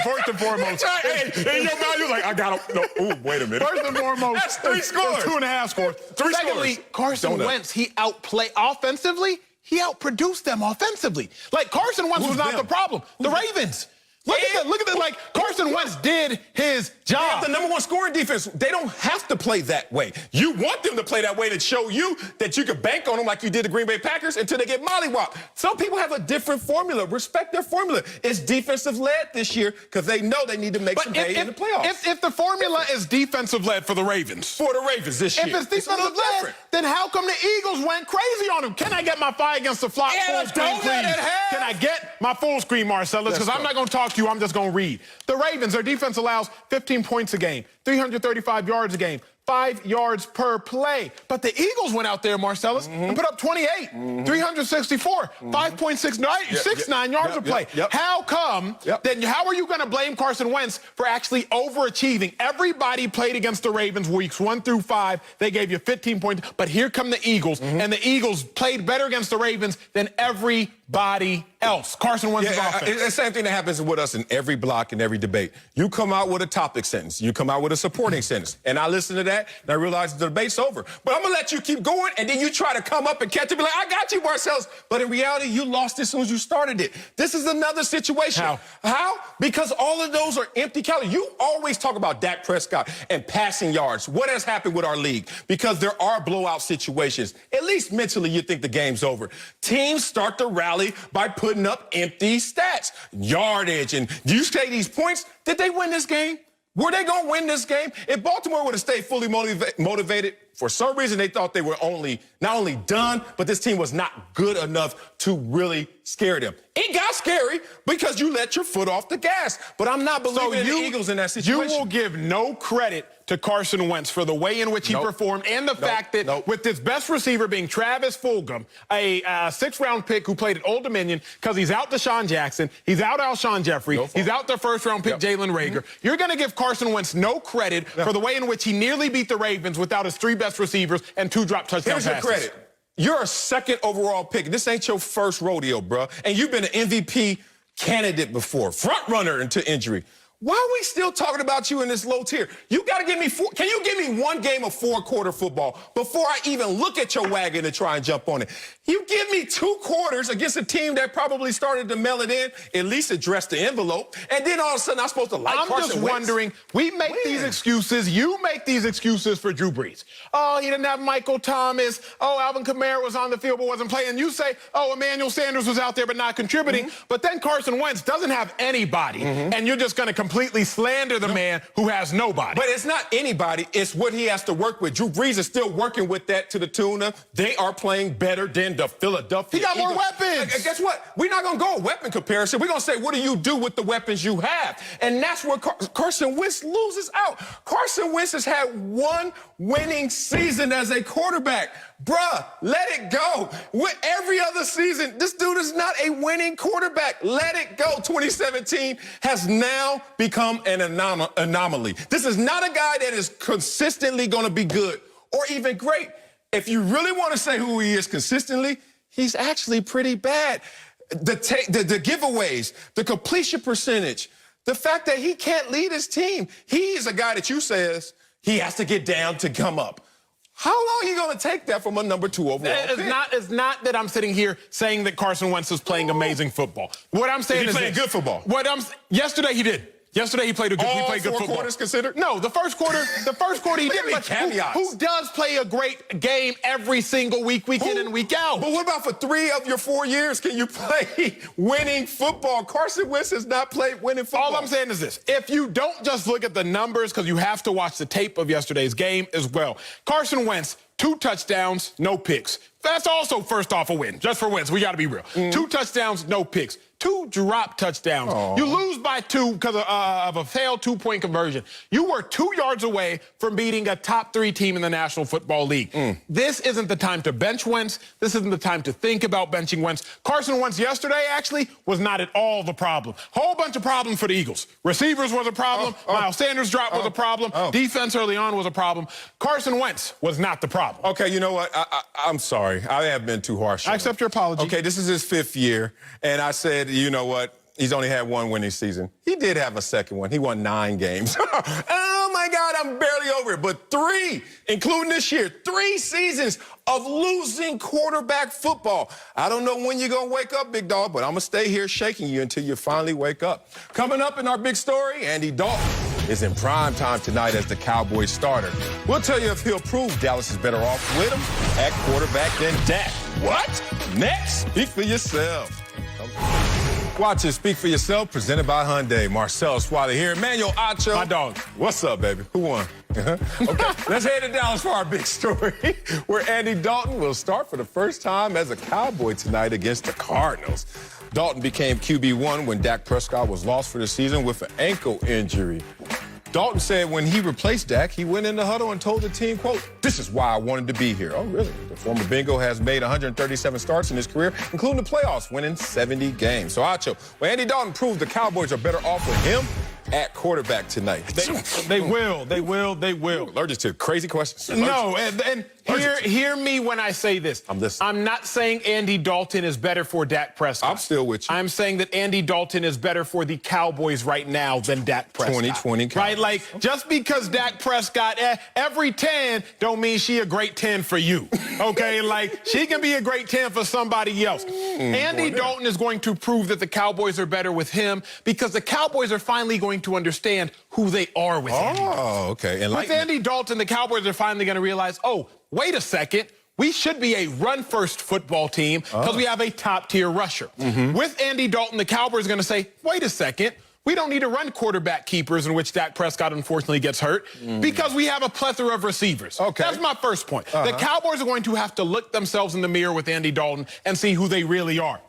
first and foremost. Hey, in your mouth, you're like, I got to. No, ooh, wait a minute. First and foremost. That's 3 scores. 2.5 scores. Secondly, Carson Wentz, he outplayed offensively. He outproduced them offensively. Like, Carson Wentz was not the problem. The Ravens. Look at that. Like, Carson Wentz did his job. They have the number 1 scoring defense. They don't have to play that way. You want them to play that way to show you that you can bank on them like you did the Green Bay Packers until they get mollywopped. Some people have a different formula. Respect their formula. It's defensive-led this year because they know they need to make some hay in the playoffs. If the formula is defensive-led for the Ravens. For the Ravens this year. If it's defensive-led, then how come the Eagles went crazy on them? Can I get my fly against the flock full screen, please? Can I get my full screen, Marcellus? Because I'm not going to talk to you. I'm just going to read. The Ravens, their defense allows 15 points a game, 335 yards a game, 5 yards per play. But the Eagles went out there, Marcellus, and put up 28, 364, 5.69 yards per play. How come, then how are you going to blame Carson Wentz for actually overachieving? Everybody played against the Ravens weeks 1 through 5. They gave you 15 points. But here come the Eagles, and the Eagles played better against the Ravens than everybody else. Carson Wentz's offense. It's the same thing that happens with us in every block and every debate. You come out with a topic sentence. You come out with a supporting sentence. And I listen to that, and I realize the debate's over. But I'm going to let you keep going, and then you try to come up and catch it. Be like, I got you, Marcellus. But in reality, you lost it as soon as you started it. This is another situation. How? Because all of those are empty calories. You always talk about Dak Prescott and passing yards. What has happened with our league? Because there are blowout situations. At least mentally, you think the game's over. Teams start to rally by putting up empty stats, yardage, and you say these points. Did they win this game? Were they going to win this game? If Baltimore would have stayed fully motivated, for some reason they thought they were not only done, but this team was not good enough to really scare them. It got scary because you let your foot off the gas. But I'm not believing in the Eagles in that situation. You will give no credit to Carson Wentz for the way in which he performed and the fact that with his best receiver being Travis Fulgham, a sixth-round pick who played at Old Dominion, because he's out Deshaun Jackson, he's out Alshon Jeffrey, he's out their first-round pick Jalen Reagor. You're going to give Carson Wentz no credit for the way in which he nearly beat the Ravens without his three best receivers and two drop touchdown passes. Here's your credit. You're a second overall pick. This ain't your first rodeo, bro. And you've been an MVP candidate before, front runner into injury. Why are we still talking about you in this low tier? You got to give me can you give me one game of four-quarter football before I even look at your wagon and try and jump on it? You give me 2 quarters against a team that probably started to mail it in, at least address the envelope, and then all of a sudden I'm supposed to like Carson Wentz? I'm just wondering, we make these excuses, you make these excuses for Drew Brees. Oh, he didn't have Michael Thomas. Oh, Alvin Kamara was on the field but wasn't playing. You say, oh, Emmanuel Sanders was out there but not contributing. But then Carson Wentz doesn't have anybody, and you're just going to completely slander the man who has nobody. But it's not anybody. It's what he has to work with. Drew Brees is still working with that to the tune of they are playing better than the Philadelphia He got Eagles. more weapons. And guess what? We're not going to go a weapon comparison. We're going to say, what do you do with the weapons you have? And that's where Carson Wentz loses out. Carson Wentz has had one winning season as a quarterback. Bruh, let it go. With every other season, this dude is not a winning quarterback. Let it go. 2017 has now become an anomaly. This is not a guy that is consistently going to be good or even great. If you really want to say who he is consistently, he's actually pretty bad. The giveaways, the completion percentage, the fact that he can't lead his team. He is a guy that you says he has to get down to come up. How long are you going to take that from a number 2 overall pick? It's not that I'm sitting here saying that Carson Wentz is playing amazing football. What I'm saying is playing good football. Yesterday he did. Yesterday he played good football. 4 quarters considered? No, the first quarter he did. But who does play a great game every single week in and week out? But what about for 3 of your 4 years can you play winning football? Carson Wentz has not played winning football. All I'm saying is this. If you don't just look at the numbers, because you have to watch the tape of yesterday's game as well. Carson Wentz, 2 touchdowns, no picks. That's also first off a win. Just for Wentz, we got to be real. 2 touchdowns, no picks. 2 drop touchdowns. You lose by 2 because of a failed 2-point conversion. You were 2 yards away from beating a top 3 team in the National Football League. This isn't the time to bench Wentz. This isn't the time to think about benching Wentz. Carson Wentz yesterday actually was not at all the problem. Whole bunch of problems for the Eagles. Receivers was a problem. Miles Sanders drop was a problem. Defense early on was a problem. Carson Wentz was not the problem. Okay, you know what? I'm sorry. I have been too harsh. I accept your apology. Okay, this is his 5th year, and I said, you know what? He's only had 1 winning season. He did have a second one. He won 9 games. Oh, my God, I'm barely over it. But 3, including this year, 3 seasons of losing quarterback football. I don't know when you're going to wake up, big dog, but I'm going to stay here shaking you until you finally wake up. Coming up in our big story, Andy Dalton is in prime time tonight as the Cowboys starter. We'll tell you if he'll prove Dallas is better off with him at quarterback than Dak. What? Next, speak for yourself. Watch it, Speak for Yourself, presented by Hyundai. Marcel Swally here. Emmanuel Acho. My dog. What's up, baby? Who won? Okay, let's head to Dallas for our big story, where Andy Dalton will start for the first time as a Cowboy tonight against the Cardinals. Dalton became QB1 when Dak Prescott was lost for the season with an ankle injury. Dalton said when he replaced Dak, he went in the huddle and told the team, quote, "This is why I wanted to be here." Oh, really? The former Bengal has made 137 starts in his career, including the playoffs, winning 70 games. So, Acho, well, Andy Dalton proved the Cowboys are better off with him at quarterback tonight. They will. Allergic to crazy questions. No, and Hear me when I say this. I'm listening. I'm not saying Andy Dalton is better for Dak Prescott. I'm still with you. I'm saying that Andy Dalton is better for the Cowboys right now than Dak Prescott. 2020 Cowboys. Right? Like, just because Dak Prescott, every 10 don't mean she a great 10 for you. Okay? Like, she can be a great 10 for somebody else. Andy Dalton is going to prove that the Cowboys are better with him because the Cowboys are finally going to understand who they are with Andy Dalton. Oh, okay. With Andy Dalton, the Cowboys are finally going to realize, oh, wait a second. We should be a run-first football team because we have a top-tier rusher. With Andy Dalton, the Cowboys are going to say, wait a second. We don't need to run quarterback keepers in which Dak Prescott unfortunately gets hurt because we have a plethora of receivers. Okay. That's my first point. The Cowboys are going to have to look themselves in the mirror with Andy Dalton and see who they really are.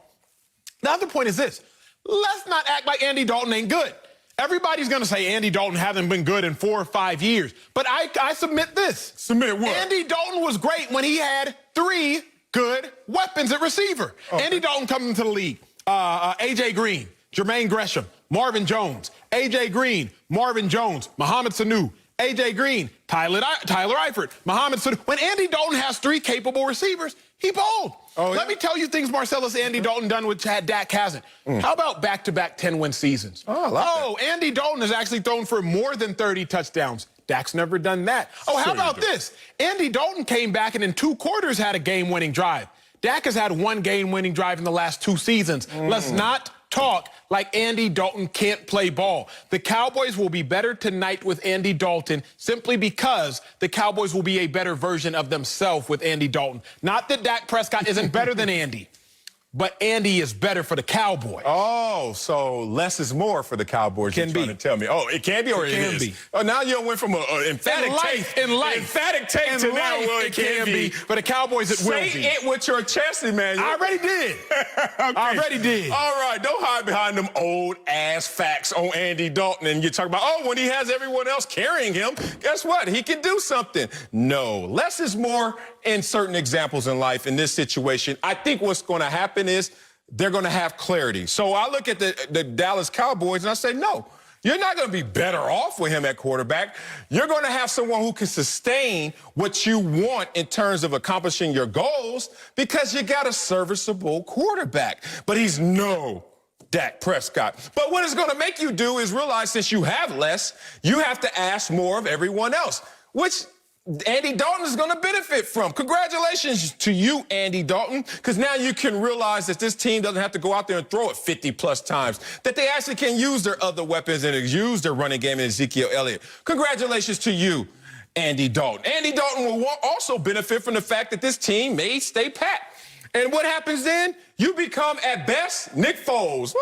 The other point is this. Let's not act like Andy Dalton ain't good. Everybody's going to say Andy Dalton hasn't been good in 4 or 5 years. But I submit this. Submit what? Andy Dalton was great when he had 3 good weapons at receiver. Andy Dalton coming into the league. A.J. Green, Jermaine Gresham, Marvin Jones. A.J. Green, Marvin Jones, Mohamed Sanu. A.J. Green, Tyler Eifert, Mohamed Sanu. When Andy Dalton has 3 capable receivers, he bowled. Let me tell you things Marcellus Andy Dalton done which Dak hasn't. How about back-to-back 10-win seasons? Andy Dalton has actually thrown for more than 30 touchdowns. Dak's never done that. How about this? Andy Dalton came back and in 2 quarters had a game-winning drive. Dak has had 1 game-winning drive in the last 2 seasons. Let's not talk like Andy Dalton can't play ball. The Cowboys will be better tonight with Andy Dalton simply because the Cowboys will be a better version of themselves with Andy Dalton. Not that Dak Prescott isn't better than Andy, but Andy is better for the Cowboys. So less is more for the Cowboys. Can be. To tell me. Oh, it can be or it can is. Be. Oh, now you went from an emphatic take. Emphatic take to now, well, it can be. For the Cowboys, it will be. Say it with your chest, Emmanuel. I already did. I already did. All right, don't hide behind them old-ass facts on Andy Dalton. And you talk about, when he has everyone else carrying him, guess what? He can do something. No, less is more in certain examples in life. In this situation, I think what's going to happen is they're going to have clarity. So I look at the Dallas Cowboys and I say, no, you're not going to be better off with him at quarterback. You're going to have someone who can sustain what you want in terms of accomplishing your goals because you got a serviceable quarterback. But he's no Dak Prescott. But what it's going to make you do is realize since you have less, you have to ask more of everyone else, which Andy Dalton is going to benefit from. Congratulations to you, Andy Dalton, because now you can realize that this team doesn't have to go out there and throw it 50-plus times, that they actually can use their other weapons and use their running game in Ezekiel Elliott. Congratulations to you, Andy Dalton. Andy Dalton will also benefit from the fact that this team may stay pat. And what happens then? You become, at best, Nick Foles.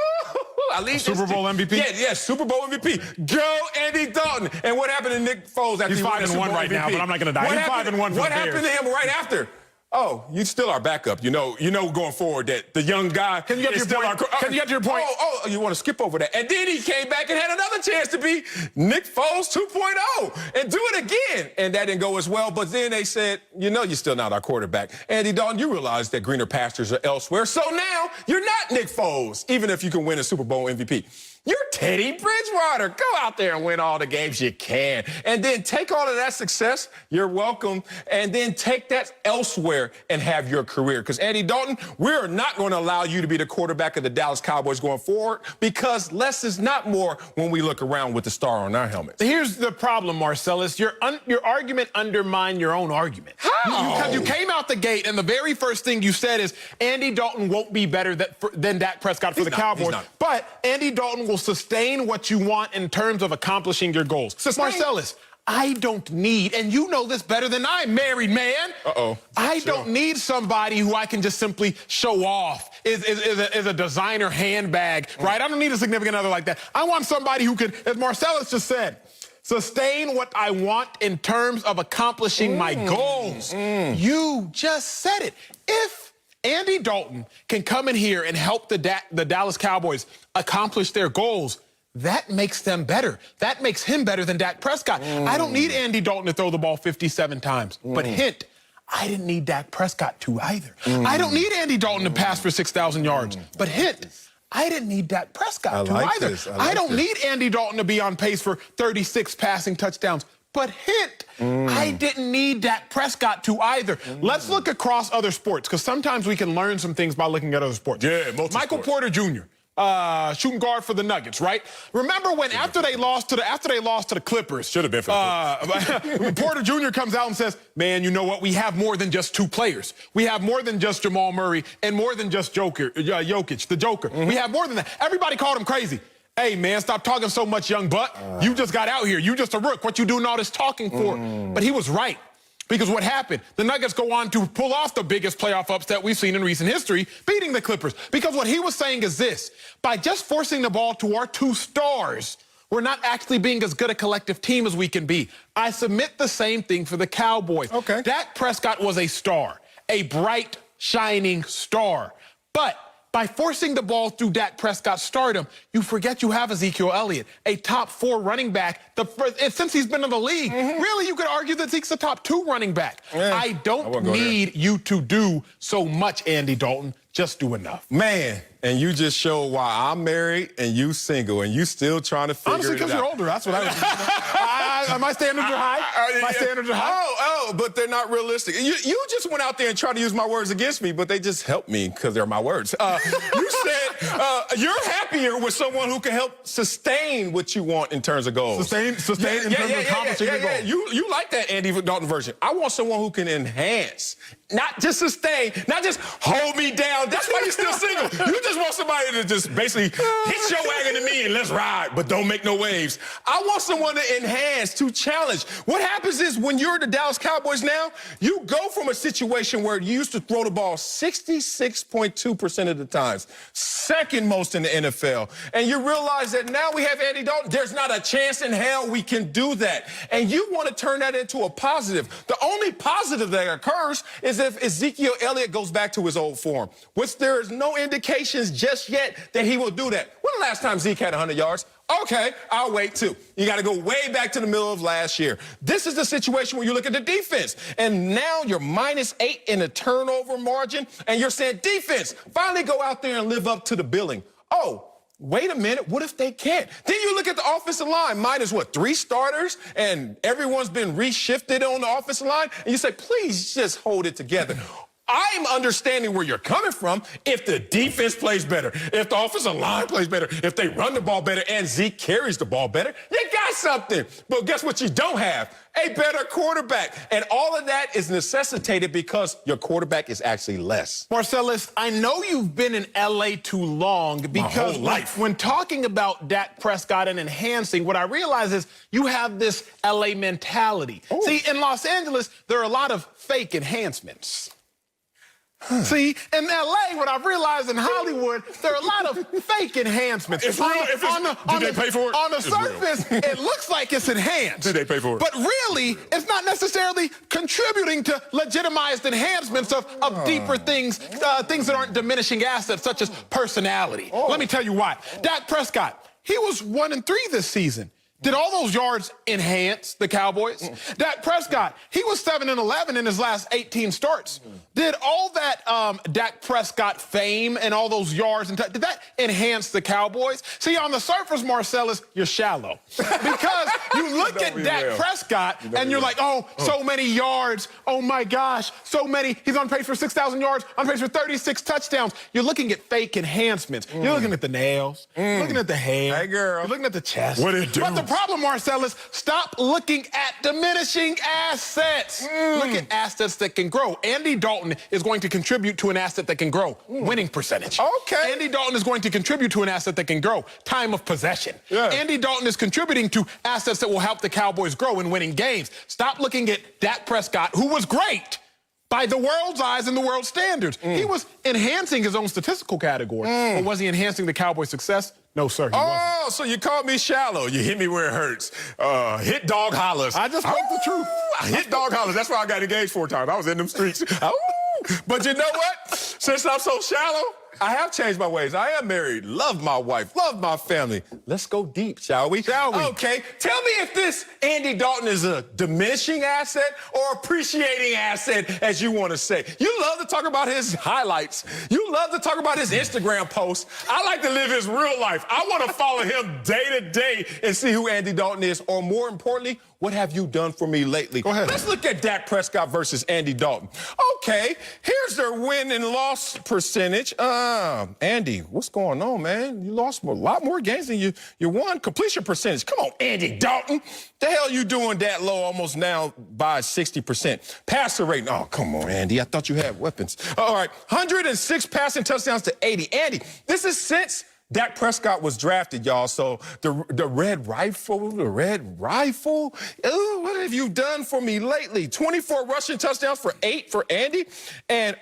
At least Super Bowl MVP? Yeah, Super Bowl MVP. Go, Andy Dalton. And what happened to Nick Foles after he's 5-1 right now, but I'm not going to die. He's 5-1 for What happened to him right after? Oh, you still our backup. You know going forward that the young guy Can you get is your still point? our... Can you get your point? You want to skip over that. And then he came back and had another chance to be Nick Foles 2.0 and do it again. And that didn't go as well. But then they said, you're still not our quarterback. Andy Dalton, you realize that greener pastures are elsewhere. So now you're not Nick Foles, even if you can win a Super Bowl MVP. You're Teddy Bridgewater. Go out there and win all the games you can. And then take all of that success, you're welcome, and then take that elsewhere and have your career. Because, Andy Dalton, we're not going to allow you to be the quarterback of the Dallas Cowboys going forward because less is not more when we look around with the star on our helmets. Here's the problem, Marcellus. Your argument undermined your own argument. How? Because you came out the gate, and the very first thing you said is Andy Dalton won't be better than Dak Prescott for the Cowboys. But Andy Dalton will sustain what you want in terms of accomplishing your goals. Marcellus, I don't need, and you know this better than I, married man. I don't need somebody who I can just simply show off, is a designer handbag, right? I don't need a significant other like that. I want somebody who can, as Marcellus just said, sustain what I want in terms of accomplishing my goals. You just said it. If Andy Dalton can come in here and help the Dallas Cowboys accomplish their goals, that makes them better. That makes him better than Dak Prescott. I don't need Andy Dalton to throw the ball 57 times. But hint, I didn't need Dak Prescott to either. I don't need Andy Dalton to pass for 6,000 yards. But hint, I didn't need Dak Prescott to either. I don't need Andy Dalton to be on pace for 36 passing touchdowns. But I didn't need Dak Prescott to either. Let's look across other sports, because sometimes we can learn some things by looking at other sports. Yeah, Michael Porter Jr., shooting guard for the Nuggets, right? Remember when after they lost to the Clippers, should have been for the Clippers. Porter Jr. comes out and says, "Man, you know what? We have more than just two players. We have more than just Jamal Murray and more than just Jokic, the Joker. We have more than that." Everybody called him crazy. Hey, man, stop talking so much, young buck. You just got out here. You just a rook. What you doing all this talking for? But he was right. Because what happened? The Nuggets go on to pull off the biggest playoff upset we've seen in recent history, beating the Clippers. Because what he was saying is this: by just forcing the ball to our two stars, we're not actually being as good a collective team as we can be. I submit the same thing for the Cowboys. Okay. Dak Prescott was a star, a bright, shining star. But by forcing the ball through Dak Prescott's stardom, you forget you have Ezekiel Elliott, a top 4 running back since he's been in the league. Really, you could argue that Zeke's the top 2 running back. I don't need you to do so much, Andy Dalton. Just do enough. Man, and you just showed why I'm married and you single, and you still trying to figure Honestly, it out. because you're older. That's what I was. My standards are high. My standards are high. Oh, but they're not realistic. You just went out there and tried to use my words against me, but they just helped me because they're my words. You said you're happier with someone who can help sustain what you want in terms of goals. Sustain in terms of accomplishing your goals. You like that Andy Dalton version. I want someone who can enhance, not just sustain, not just hold me down. That's why you're still single. You just want somebody to just basically hit your wagon to me and let's ride, but don't make no waves. I want someone to enhance, to challenge. What happens is when you're the Dallas Cowboys now, you go from a situation where you used to throw the ball 66.2% of the times, second most in the NFL, and you realize that now we have Andy Dalton. There's not a chance in hell we can do that. And you want to turn that into a positive. The only positive that occurs is if Ezekiel Elliott goes back to his old form, which there is no indications just yet that he will do that. When the last time Zeke had 100 yards? Okay, I'll wait too. You got to go way back to the middle of last year. This is the situation where you look at the defense, and now you're -8 in the turnover margin, and you're saying, defense, finally go out there and live up to the billing. Oh, wait a minute, what if they can't? Then you look at the offensive line, minus what, 3 starters, and everyone's been reshifted on the offensive line, and you say, please just hold it together. I'm understanding where you're coming from. If the defense plays better, if the offensive line plays better, if they run the ball better and Zeke carries the ball better, you got something. But guess what you don't have? A better quarterback. And all of that is necessitated because your quarterback is actually less. Marcellus, I know you've been in L.A. too long because when talking about Dak Prescott and enhancing, what I realize is you have this L.A. mentality. Ooh. See, in Los Angeles, there are a lot of fake enhancements. See, in L.A., what I've realized in Hollywood, there are a lot of fake enhancements. It's real. Did they pay for it? On the surface, it looks like it's enhanced. Did they pay for it? But really, it's not necessarily contributing to legitimized enhancements of deeper things, things that aren't diminishing assets, such as personality. Let me tell you why. Dak Prescott, he was 1-3 this season. Did all those yards enhance the Cowboys? Dak Prescott, he was 7-11 in his last 18 starts. Did all that Dak Prescott fame and all those yards, did that enhance the Cowboys? See, on the surface, Marcellus, you're shallow. Because you look at Dak Prescott and you're like, oh, so many yards. Oh, my gosh, so many. He's on pace for 6,000 yards, on pace for 36 touchdowns. You're looking at fake enhancements. You're looking at the nails. Looking at the hair. Hey, girl. You're looking at the chest. What it do? But the problem, Marcellus, stop looking at diminishing assets. Look at assets that can grow. Andy Dalton is going to contribute to an asset that can grow. Winning percentage. Okay. Andy Dalton is going to contribute to an asset that can grow. Time of possession. Yeah. Andy Dalton is contributing to assets that will help the Cowboys grow in winning games. Stop looking at Dak Prescott, who was great by the world's eyes and the world's standards. He was enhancing his own statistical category. But was he enhancing the Cowboys' success? No, sir, he wasn't. So you called me shallow. You hit me where it hurts. Hit dog hollers. I just spoke the truth. I hit dog hollers. That's why I got engaged 4 times. I was in them streets. But you know what? Since I'm so shallow, I have changed my ways. I am married. Love my wife. Love my family. Let's go deep, shall we? Shall we? Okay. Tell me if this Andy Dalton is a diminishing asset or appreciating asset, as you want to say. You love to talk about his highlights. You love to talk about his Instagram posts. I like to live his real life. I want to follow him day to day and see who Andy Dalton is, or more importantly, what have you done for me lately? Go ahead. Let's look at Dak Prescott versus Andy Dalton. Okay, here's their win and loss percentage. Andy, what's going on, man? You lost a lot more games than you won. Completion percentage. Come on, Andy Dalton. The hell you doing that low, almost now by 60%? Passer rate. Oh, come on, Andy. I thought you had weapons. All right, 106 passing touchdowns to 80. Andy, this is since Dak Prescott was drafted, y'all. So the red rifle. Ooh, what have you done for me lately? 24 rushing touchdowns for 8 for Andy. And,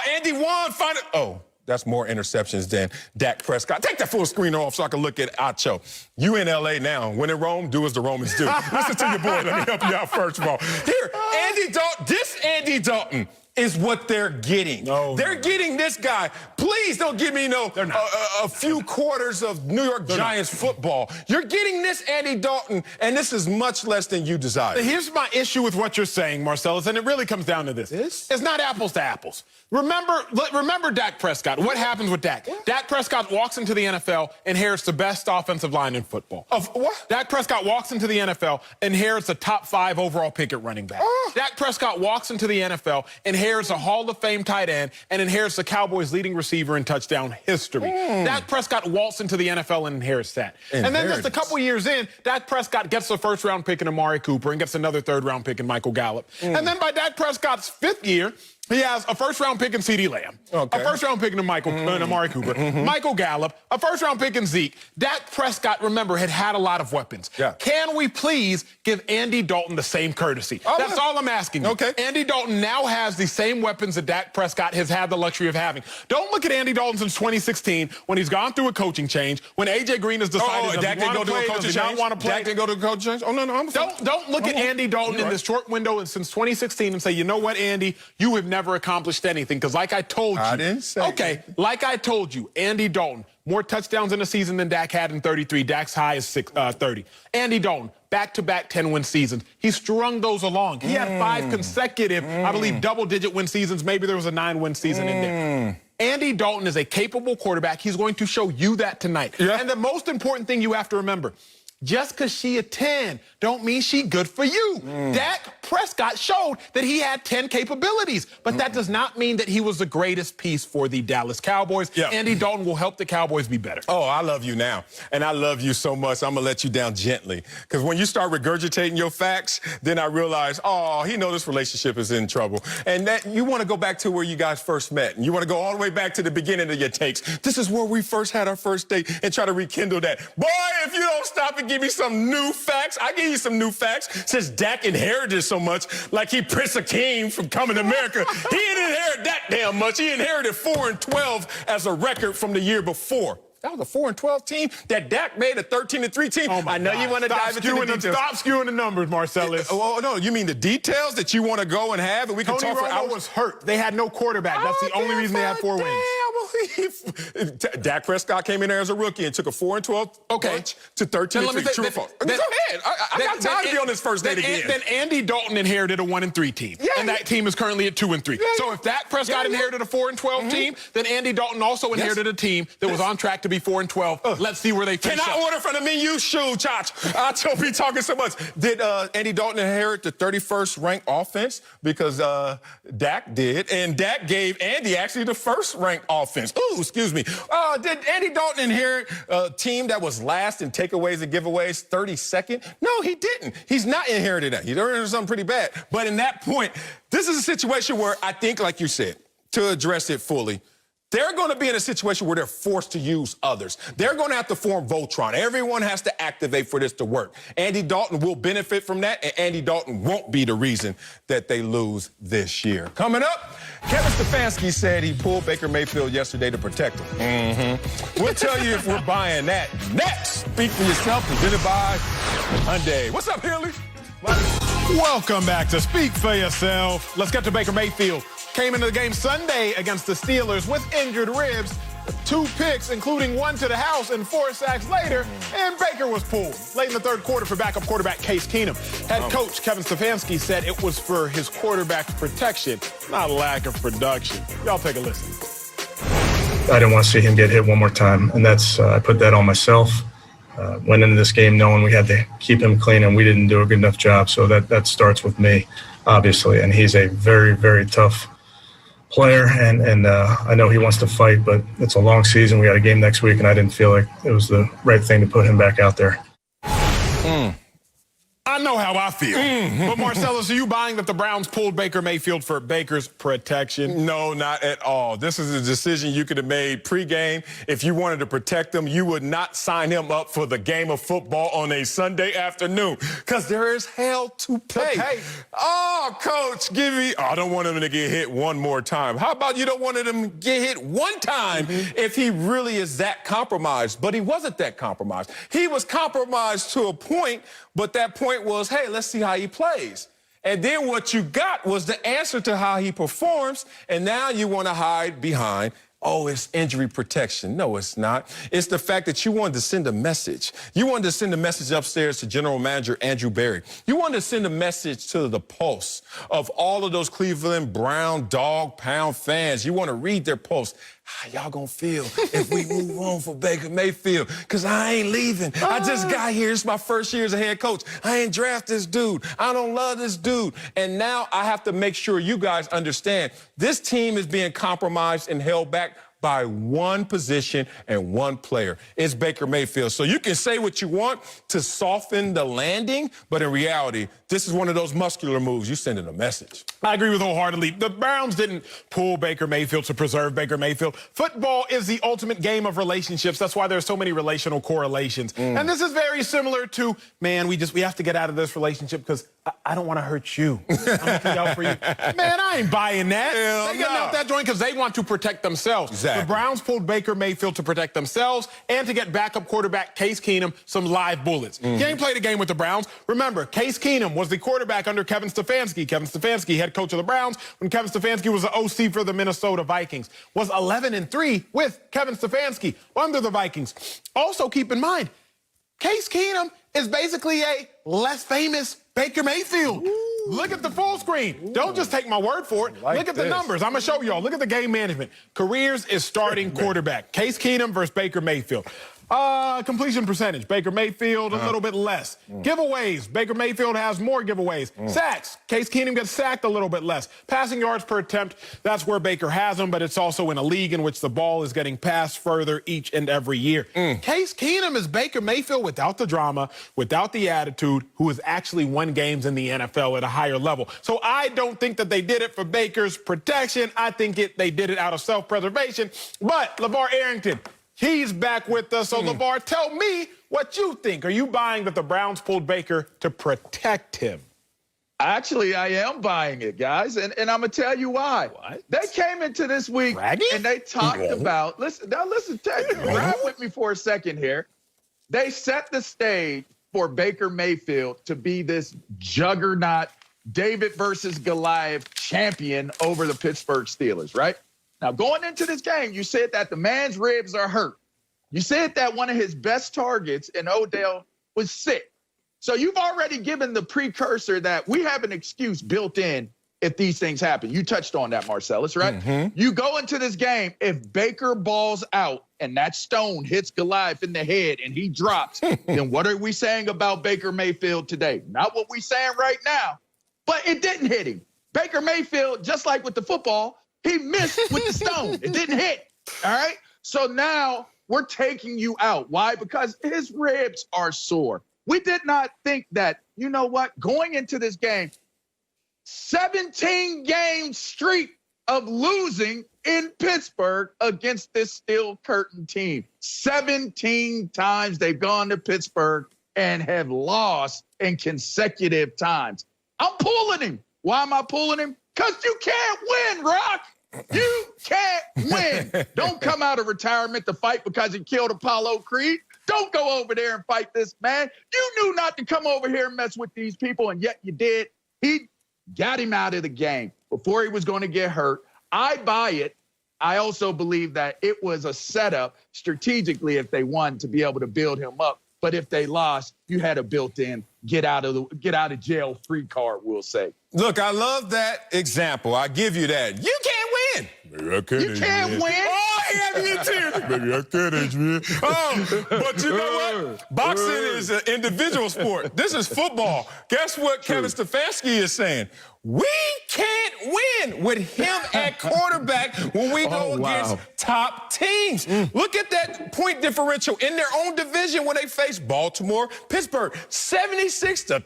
Andy won. That's more interceptions than Dak Prescott. Take that full screen off so I can look at Acho. You in L.A. now. When in Rome, do as the Romans do. Listen to your boy. Let me help you out first of all. Here, Andy Dalton. This Andy Dalton is what they're getting. They're getting this guy. Please don't give me a few quarters of New York Giants football. You're getting this Andy Dalton, and this is much less than you desire. Here's my issue with what you're saying, Marcellus, and it really comes down to this. It's not apples to apples. Remember Dak Prescott. What happens with Dak? What? Dak Prescott walks into the NFL, inherits the best offensive line in football. Of what? Dak Prescott walks into the NFL, inherits a top 5 overall pick at running back. Dak Prescott walks into the NFL, inherits a Hall of Fame tight end, and inherits the Cowboys' leading receiver in touchdown history. Dak Prescott walks into the NFL and inherits that. And then just a couple years in, Dak Prescott gets a first-round pick in Amari Cooper and gets another third-round pick in Michael Gallup. And then by Dak Prescott's 5th year, he has a first-round pick in CeeDee Lamb, a first-round pick in Amari Cooper, Michael Gallup, a first-round pick in Zeke. Dak Prescott, remember, had a lot of weapons. Yeah. Can we please give Andy Dalton the same courtesy? That's all I'm asking you. Okay. Andy Dalton now has the same weapons that Dak Prescott has had the luxury of having. Don't look at Andy Dalton since 2016 when he's gone through a coaching change, when A.J. Green has decided Dak didn't go to a coaching change? not want to play. Dak didn't go to a coaching change? Oh, no, I'm Don't look at Andy Dalton in this short window since 2016 and say, you know what, Andy, you have never accomplished anything. Because like I told you. I didn't say Okay, like I told you, Andy Dalton, more touchdowns in a season than Dak had in 33. Dak's high is 30. Andy Dalton, back-to-back 10-win seasons. He strung those along. He had 5 consecutive, I believe, double-digit win seasons. Maybe there was a 9-win season in there. Andy Dalton is a capable quarterback. He's going to show you that tonight. Yeah. And the most important thing you have to remember, just because she a 10 don't mean she good for you. Dak Prescott showed that he had 10 capabilities, but that does not mean that he was the greatest piece for the Dallas Cowboys. Andy Dalton will help the Cowboys be better. Oh, I love you now, and I love you so much, I'm going to let you down gently. Because when you start regurgitating your facts, then I realize, he knows this relationship is in trouble. And that you want to go back to where you guys first met, and you want to go all the way back to the beginning of your takes. This is where we first had our first date, and try to rekindle that. Boy, if you don't stop and give me some new facts, I give you some new facts. Since Dak inherited so much, like he Prince Akeem from Coming to America, he didn't inherit that damn much. He inherited 4-12 as a record from the year before. That was a 4-12 team that Dak made a 13-3 team. Oh my I know God. You want to dive into the details. Stop skewing the numbers, Marcellus. Oh, no, you mean the details that you want to go and have, and we can Tony talk for Romo hours? was hurt. They had no quarterback. That's the only reason they had 4 wins. Dak Prescott came in there as a rookie and took a 4-12 bunch to 13-3. True or false? Go ahead. I got time to be on this first date again. Then Andy Dalton inherited a 1-3 team, and that team is currently at 2-3. So if Dak Prescott inherited a 4-12 team, then Andy Dalton also inherited a team that was on track to be 4-12. Let's see where they finish. Can I order from the menu? Shoot, Chach. I don't be talking so much. Did Andy Dalton inherit the 31st ranked offense? Because Dak did, and Dak gave Andy actually the first ranked offense. Ooh, excuse me. Did Andy Dalton inherit a team that was last in takeaways and giveaways, 32nd? No, he didn't. He's not inherited that. He inherited something pretty bad. But in that point, this is a situation where I think, like you said, to address it fully, they're going to be in a situation where they're forced to use others. They're going to have to form Voltron. Everyone has to activate for this to work. Andy Dalton will benefit from that, and Andy Dalton won't be the reason that they lose this year. Coming up, Kevin Stefanski said he pulled Baker Mayfield yesterday to protect him. We'll tell you if we're buying that next. Speak for yourself, presented by Hyundai. What's up, Haley? Welcome back to Speak for Yourself. Let's get to Baker Mayfield. Came into the game Sunday against the Steelers with injured ribs. 2 picks, including 1 to the house, and 4 sacks later, and Baker was pulled late in the third quarter for backup quarterback Case Keenum. Head coach Kevin Stefanski said it was for his quarterback's protection, not lack of production. Y'all take a listen. I didn't want to see him get hit one more time, and I put that on myself. Went into this game knowing we had to keep him clean, and we didn't do a good enough job. So that starts with me, obviously. And he's a very, very tough player, and I know he wants to fight, but it's a long season. We got a game next week, and I didn't feel like it was the right thing to put him back out there. I know how I feel. But Marcellus, are you buying that the Browns pulled Baker Mayfield for Baker's protection? No, not at all. This is a decision you could have made pregame. If you wanted to protect him, you would not sign him up for the game of football on a Sunday afternoon because there is hell to pay. Oh, Coach, I don't want him to get hit one more time. How about you don't want him to get hit one time if he really is that compromised? But he wasn't that compromised. He was compromised to a point, but that point was, hey, let's see how he plays. And then what you got was the answer to how he performs, and now you want to hide behind, oh, it's injury protection. No, it's not. It's the fact that you wanted to send a message. You wanted to send a message upstairs to General Manager Andrew Berry. You wanted to send a message to the pulse of all of those Cleveland Brown dog pound fans. You want to read their posts. How y'all gonna feel if we move on for Baker Mayfield? Because I ain't leaving. I just got here. It's my first year as a head coach. I ain't draft this dude. I don't love this dude. And now I have to make sure you guys understand this team is being compromised and held back by one position and one player. It's Baker Mayfield. So you can say what you want to soften the landing, but in reality, this is one of those muscular moves. You're sending a message. I agree with wholeheartedly. The Browns didn't pull Baker Mayfield to preserve Baker Mayfield. Football is the ultimate game of relationships. That's why there's so many relational correlations. And this is very similar to, man, we have to get out of this relationship because I don't want to hurt you. I'm looking out for you. Man, I ain't buying that. They're getting out that joint because they want to protect themselves. Exactly. The Browns pulled Baker Mayfield to protect themselves and to get backup quarterback Case Keenum some live bullets. He ain't played a game with the Browns. Remember, Case Keenum was the quarterback under Kevin Stefanski. Kevin Stefanski, head coach of the Browns, when Kevin Stefanski was the OC for the Minnesota Vikings. Was 11-3 with Kevin Stefanski under the Vikings. Also, keep in mind, Case Keenum is basically a less famous Baker Mayfield. Look at the full screen. Don't just take my word for it. Look at the numbers. I'm going to show y'all. Look at the game management. Careers is starting quarterback. Case Keenum versus Baker Mayfield. Completion percentage, Baker Mayfield a little bit less. Giveaways, Baker Mayfield has more giveaways. Sacks, Case Keenum gets sacked a little bit less. Passing yards per attempt, that's where Baker has them, but it's also in a league in which the ball is getting passed further each and every year. Case Keenum is Baker Mayfield without the drama, without the attitude, who has actually won games in the NFL at a higher level. So I don't think that they did it for Baker's protection. I think they did it out of self-preservation. But LeVar Arrington, he's back with us. So, LeVar, tell me what you think. Are you buying that the Browns pulled Baker to protect him? Actually, I am buying it, guys, and I'm going to tell you why. What? They came into this week and they talked about, listen, ride with me for a second here. They set the stage for Baker Mayfield to be this juggernaut, David versus Goliath champion over the Pittsburgh Steelers, right? Now, going into this game, you said that the man's ribs are hurt. You said that one of his best targets in Odell was sick. So you've already given the precursor that we have an excuse built in if these things happen. You touched on that, Marcellus, right? You go into this game, if Baker balls out and that stone hits Goliath in the head and he drops, then what are we saying about Baker Mayfield today? Not what we're saying right now, but it didn't hit him. Baker Mayfield, just like with the football, he missed with the stone. It didn't hit, all right? So now we're taking you out. Why? Because his ribs are sore. We did not think that, you know what, going into this game, 17-game streak of losing in Pittsburgh against this steel curtain team. 17 times they've gone to Pittsburgh and have lost in consecutive times. I'm pulling him. Why am I pulling him? Because you can't win, Rock. You can't win. Don't come out of retirement to fight because he killed Apollo Creed. Don't go over there and fight this man. You knew not to come over here and mess with these people, and yet you did. He got him out of the game before he was going to get hurt. I buy it. I also believe that it was a setup strategically if they won to be able to build him up. But if they lost, you had a built-in get out of jail free card, we'll say. Look, I love that example. I give you that. You can't win. Maybe I can't. You can't win. Oh, he had me in tears. Maybe I can't, man. Oh, but you know what? Boxing is an individual sport. This is football. Guess what Kevin Stefanski is saying? We can't win with him at quarterback when we go against top teams. Look at that point differential in their own division when they face Baltimore, Pittsburgh, 76-13.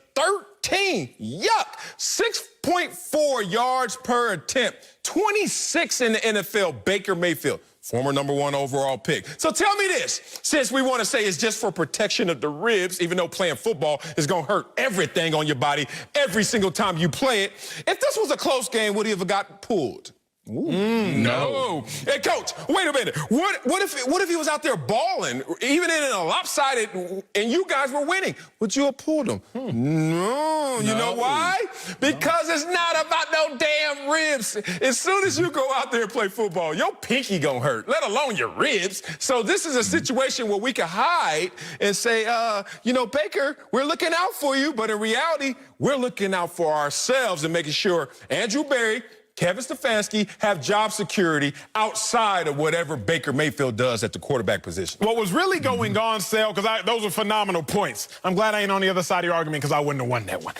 Yuck. 6.4 yards per attempt. 26 in the NFL. Baker Mayfield, former #1 overall pick. So tell me this, since we want to say it's just for protection of the ribs, even though playing football is going to hurt everything on your body every single time you play it, if this was a close game, would he have got pulled? No. Hey, Coach, wait a minute. What if he was out there balling, even in a lopsided, and you guys were winning? Would you have pulled him? No. You know why? Because it's not about no damn ribs. As soon as you go out there and play football, your pinky gonna hurt, let alone your ribs. So this is a situation where we can hide and say, you know, Baker, we're looking out for you. But in reality, we're looking out for ourselves and making sure Andrew Berry, Kevin Stefanski have job security outside of whatever Baker Mayfield does at the quarterback position. What was really going on, Sal, because those are phenomenal points. I'm glad I ain't on the other side of your argument because I wouldn't have won that one.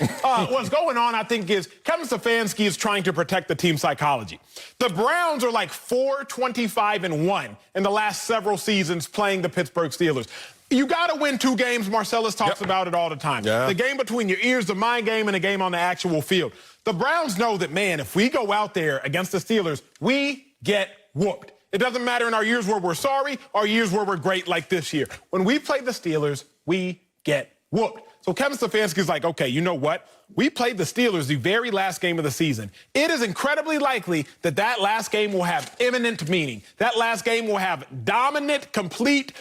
What's going on, I think, is Kevin Stefanski is trying to protect the team psychology. The Browns are like 4-25-1 in the last several seasons playing the Pittsburgh Steelers. You got to win 2 games. Marcellus talks about it all the time. The game between your ears, the mind game, and the game on the actual field. The Browns know that, man, if we go out there against the Steelers, we get whooped. It doesn't matter in our years where we're sorry or years where we're great like this year. When we play the Steelers, we get whooped. So Kevin Stefanski's like, okay, you know what? We played the Steelers the very last game of the season. It is incredibly likely that that last game will have imminent meaning. That last game will have dominant, complete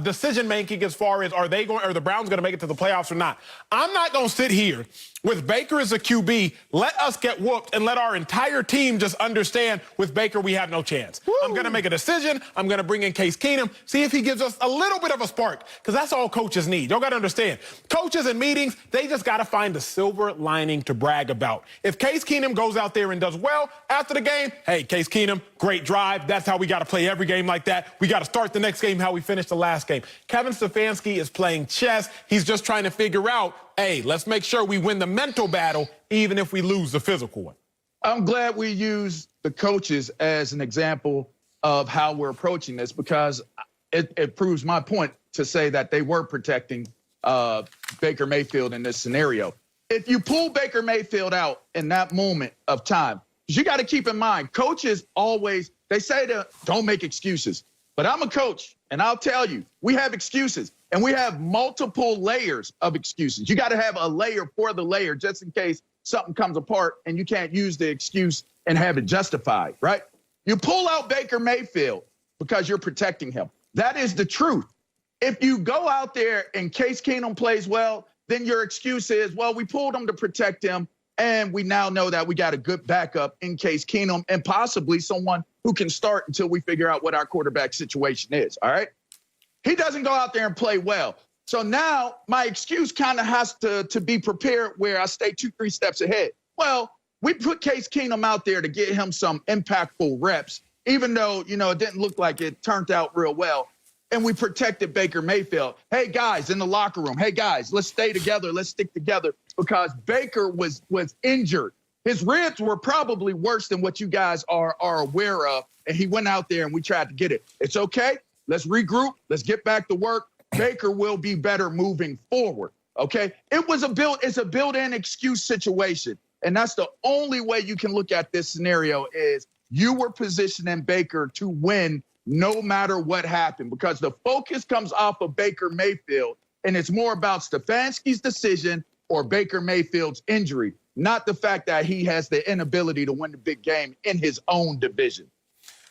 decision-making as far as are the Browns going to make it to the playoffs or not. I'm not going to sit here with Baker as a QB, let us get whooped, and let our entire team just understand with Baker we have no chance. I'm going to make a decision. I'm going to bring in Case Keenum, see if he gives us a little bit of a spark, because that's all coaches need. Y'all got to understand. Coaches in meetings, they just got to find a silver lining to brag about. If Case Keenum goes out there and does well after the game, hey, Case Keenum, great drive. That's how we got to play every game like that. We got to start the next game how we finished the last game. Kevin Stefanski is playing chess. He's just trying to figure out, hey, let's make sure we win the mental battle even if we lose the physical one. I'm glad we use the coaches as an example of how we're approaching this, because it proves my point to say that they were protecting Baker Mayfield in this scenario. If you pull Baker Mayfield out in that moment of time, you got to keep in mind, coaches always, they say don't make excuses. But I'm a coach, and I'll tell you, we have excuses, and we have multiple layers of excuses. You got to have a layer for the layer just in case something comes apart and you can't use the excuse and have it justified, right? You pull out Baker Mayfield because you're protecting him. That is the truth. If you go out there and Case Keenum plays well, then your excuse is, well, we pulled him to protect him, and we now know that we got a good backup in Case Keenum and possibly someone who can start until we figure out what our quarterback situation is, all right? He doesn't go out there and play well. So now my excuse kind of has to be prepared where I stay 2-3 steps ahead. Well, we put Case Keenum out there to get him some impactful reps, even though, you know, it didn't look like it turned out real well. And we protected Baker Mayfield. Hey, guys, in the locker room, hey, guys, let's stay together. Let's stick together, because Baker was injured. His ribs were probably worse than what you guys are aware of, and he went out there and we tried to get it. It's okay. Let's regroup. Let's get back to work. Baker will be better moving forward, okay? It's a built-in excuse situation, and that's the only way you can look at this scenario is you were positioning Baker to win no matter what happened, because the focus comes off of Baker Mayfield, and it's more about Stefanski's decision or Baker Mayfield's injury, not the fact that he has the inability to win the big game in his own division.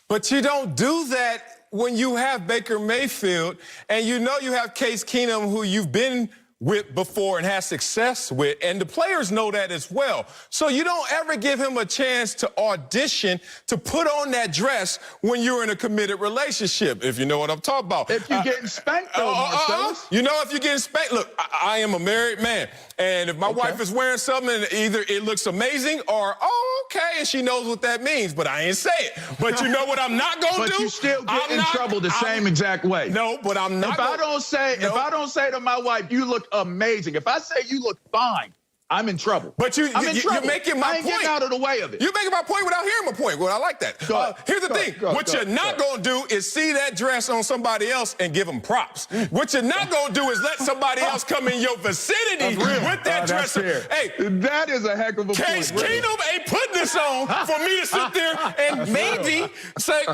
But you don't do that when you have Baker Mayfield and you know you have Case Keenum, who you've been with before and has success with, and the players know that as well. So you don't ever give him a chance to audition to put on that dress when you're in a committed relationship, if you know what I'm talking about. If you're getting spanked, though, Marcellus. You know, if you're getting spanked, look, I am a married man, and if my wife is wearing something, and either it looks amazing or, oh, okay, and she knows what that means, but I ain't say it. But you know what I'm not gonna do? But you still get in trouble the same exact way. No, but I'm not. If I don't say to my wife, you look amazing. If I say you look fine, I'm in trouble. But you're making my I ain't point. getting out of the way of it. You're making my point without hearing my point. Well, I like that. Here's the thing. What you're not going to do is see that dress on somebody else and give them props. What you're not going to do is let somebody else come in your vicinity with that dress. Hey, that is a heck of a point. Case Keenum ain't putting this on for me to sit there and maybe say,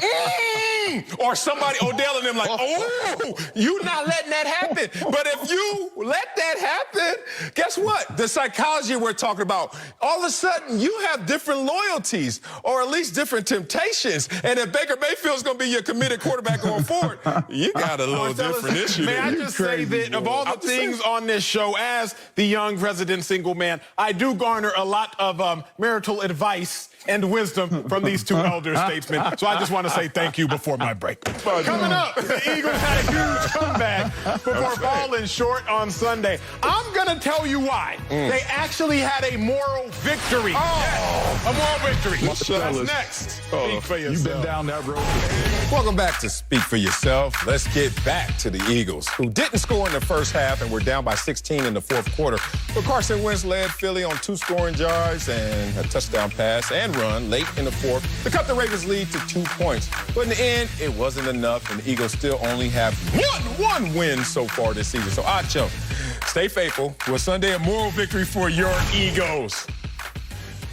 or somebody, Odell and them like, oh, you not letting that happen. But if you let that happen, guess what? The psychology we're talking about, all of a sudden you have different loyalties or at least different temptations. And if Baker Mayfield's going to be your committed quarterback going forward, you got a little different issue. May I just say that of all the things on this show, as the young resident single man, I do garner a lot of marital advice and wisdom from these two elder statesmen. So I just want to say thank you before my break. Coming up, the Eagles had a huge comeback before falling short on Sunday. I'm going to tell you why. They actually had a moral victory. A moral victory. That's next. Speak for yourself. You've been down that road. Welcome back to Speak for Yourself. Let's get back to the Eagles, who didn't score in the first half and were down by 16 in the fourth quarter. But Carson Wentz led Philly on 2 scoring drives and a touchdown pass and run late in the fourth to cut the Ravens' lead to 2 points. But in the end, it wasn't enough, and the Eagles still only have one win so far this season. So, Acho, stay faithful. Was Sunday a moral victory for your Eagles?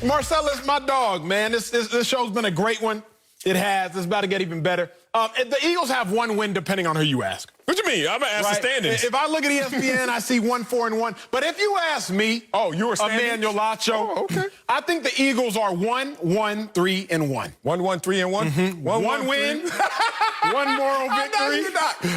Marcellus, my dog, man. This show's been a great one. It has. It's about to get even better. The Eagles have 1 win, depending on who you ask. What you mean? I'm going to ask the standings. If I look at ESPN, I see 1-4-1. But if you ask me, you were Emmanuel Lacho, okay. I think the Eagles are 1-1-3-1. 1-1-3-1? Mm-hmm. One win, 1 moral victory.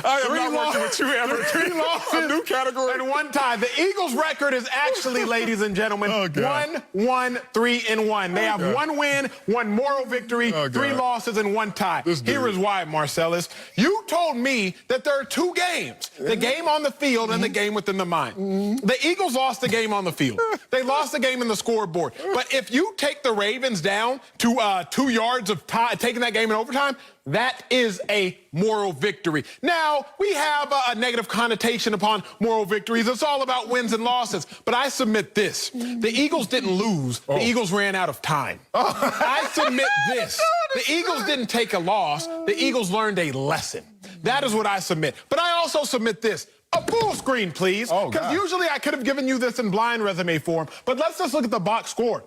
I am not working with you ever. 3 losses, a new category, and 1 tie. The Eagles' record is actually, ladies and gentlemen, 1-1-3-1. They have 1 win, 1 moral victory, 3 losses, and 1 tie. Here is why, Marcellus. You told me that there are 2 games, the game on the field and the game within the mind. The Eagles lost the game on the field. They lost the game in the scoreboard. But if you take the Ravens down to 2 yards of taking that game in overtime, that is a moral victory. Now, we have a negative connotation upon moral victories. It's all about wins and losses. But I submit this. The Eagles didn't lose. The Eagles ran out of time. I submit this. The Eagles didn't take a loss. The Eagles learned a lesson. That is what I submit. But I also submit this. A full screen, please. Because usually I could have given you this in blind resume form. But let's just look at the box score.